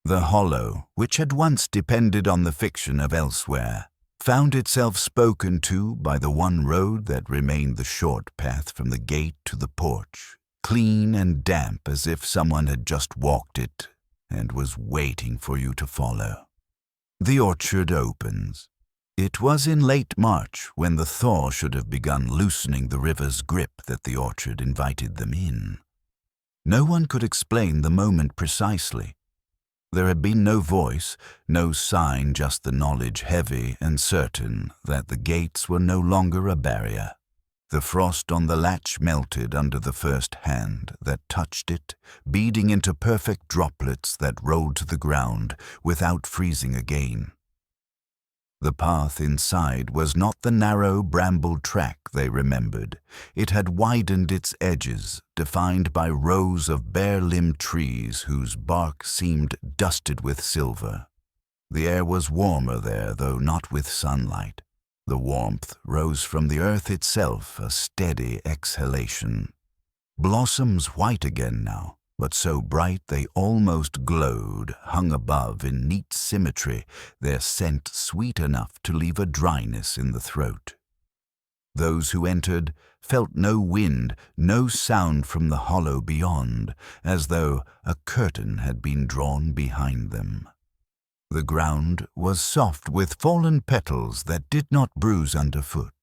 The hollow, which had once depended on the fiction of elsewhere, found itself spoken to by the one road that remained the short path from the gate to the porch, clean and damp as if someone had just walked it and was waiting for you to follow. The orchard opens. It was in late March when the thaw should have begun loosening the river's grip that the orchard invited them in. No one could explain the moment precisely. There had been no voice, no sign, just the knowledge heavy and certain that the gates were no longer a barrier. The frost on the latch melted under the first hand that touched it, beading into perfect droplets that rolled to the ground without freezing again. The path inside was not the narrow bramble track they remembered. It had widened its edges, defined by rows of bare-limbed trees whose bark seemed dusted with silver. The air was warmer there, though not with sunlight. The warmth rose from the earth itself, a steady exhalation. Blossoms white again now, but so bright they almost glowed, hung above in neat symmetry, their scent sweet enough to leave a dryness in the throat. Those who entered felt no wind, no sound from the hollow beyond, as though a curtain had been drawn behind them. The ground was soft with fallen petals that did not bruise underfoot.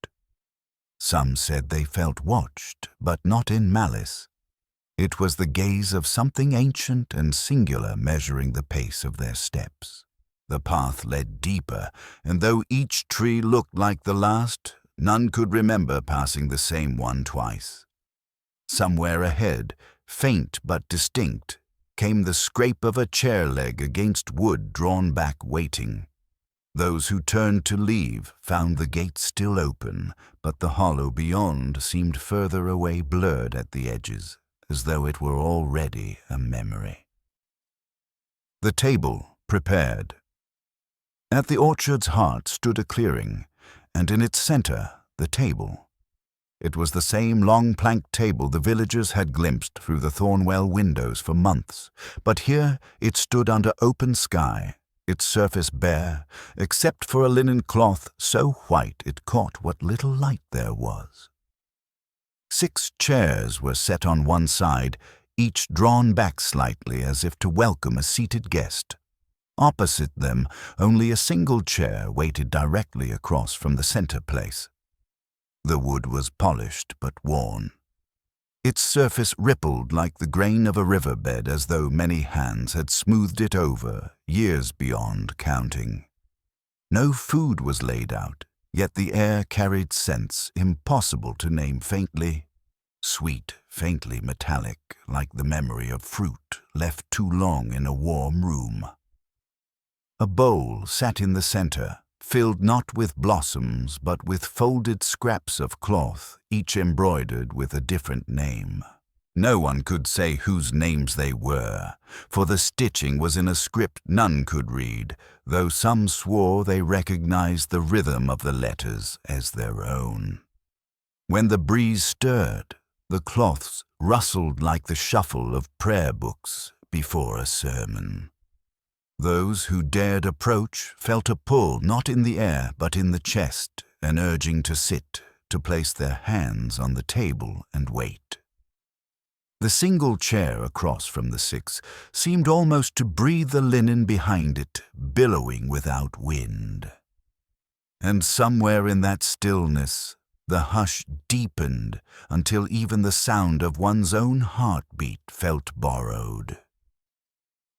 Some said they felt watched, but not in malice. It was the gaze of something ancient and singular measuring the pace of their steps. The path led deeper, and though each tree looked like the last, none could remember passing the same one twice. Somewhere ahead, faint but distinct, came the scrape of a chair leg against wood drawn back waiting. Those who turned to leave found the gate still open, but the hollow beyond seemed further away, blurred at the edges, as though it were already a memory. The table prepared. At the orchard's heart stood a clearing, and in its center, the table. It was the same long planked table the villagers had glimpsed through the Thornwell windows for months, but here it stood under open sky, its surface bare, except for a linen cloth so white it caught what little light there was. 6 chairs were set on one side, each drawn back slightly as if to welcome a seated guest. Opposite them, only a single chair waited directly across from the center place. The wood was polished but worn. Its surface rippled like the grain of a riverbed as though many hands had smoothed it over, years beyond counting. No food was laid out, yet the air carried scents impossible to name faintly. Sweet, faintly metallic, like the memory of fruit left too long in a warm room. A bowl sat in the center, filled not with blossoms but with folded scraps of cloth, each embroidered with a different name. No one could say whose names they were, for the stitching was in a script none could read, though some swore they recognized the rhythm of the letters as their own. When the breeze stirred, the cloths rustled like the shuffle of prayer books before a sermon. Those who dared approach felt a pull not in the air but in the chest, an urging to sit, to place their hands on the table and wait. The single chair across from the 6 seemed almost to breathe the linen behind it, billowing without wind. And somewhere in that stillness, the hush deepened until even the sound of one's own heartbeat felt borrowed.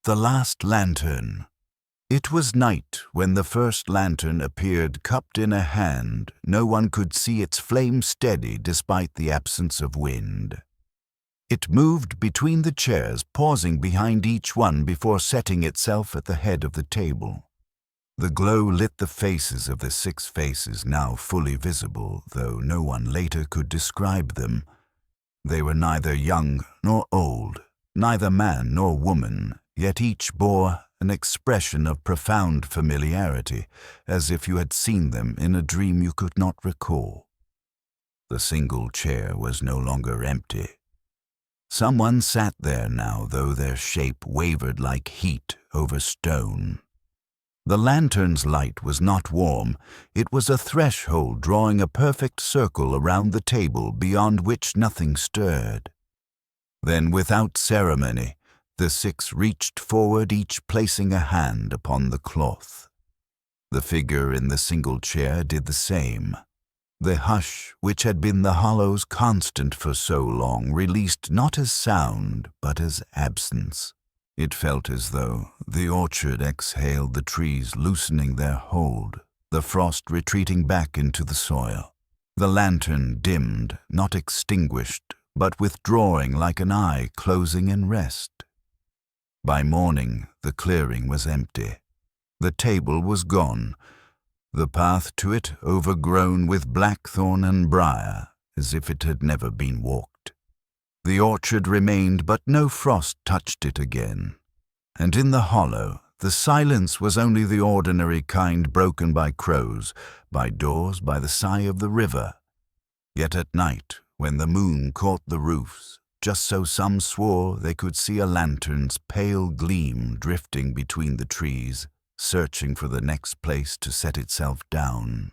The last lantern. It was night when the first lantern appeared cupped in a hand. No one could see its flame steady despite the absence of wind. It moved between the chairs, pausing behind each one before setting itself at the head of the table. The glow lit the faces of the 6 faces now fully visible, though no one later could describe them. They were neither young nor old, neither man nor woman, yet each bore an expression of profound familiarity, as if you had seen them in a dream you could not recall. The single chair was no longer empty. Someone sat there now, though their shape wavered like heat over stone. The lantern's light was not warm. It was a threshold drawing a perfect circle around the table beyond which nothing stirred. Then, without ceremony, the 6 reached forward, each placing a hand upon the cloth. The figure in the single chair did the same. The hush, which had been the Hollow's constant for so long, released not as sound, but as absence. It felt as though the orchard exhaled, the trees loosening their hold, the frost retreating back into the soil. The lantern dimmed, not extinguished, but withdrawing like an eye closing in rest. By morning, the clearing was empty. The table was gone, the path to it overgrown with blackthorn and briar, as if it had never been walked. The orchard remained, but no frost touched it again. And in the hollow, the silence was only the ordinary kind broken by crows, by doors, by the sigh of the river. Yet at night, when the moon caught the roofs, just so some swore they could see a lantern's pale gleam drifting between the trees, searching for the next place to set itself down.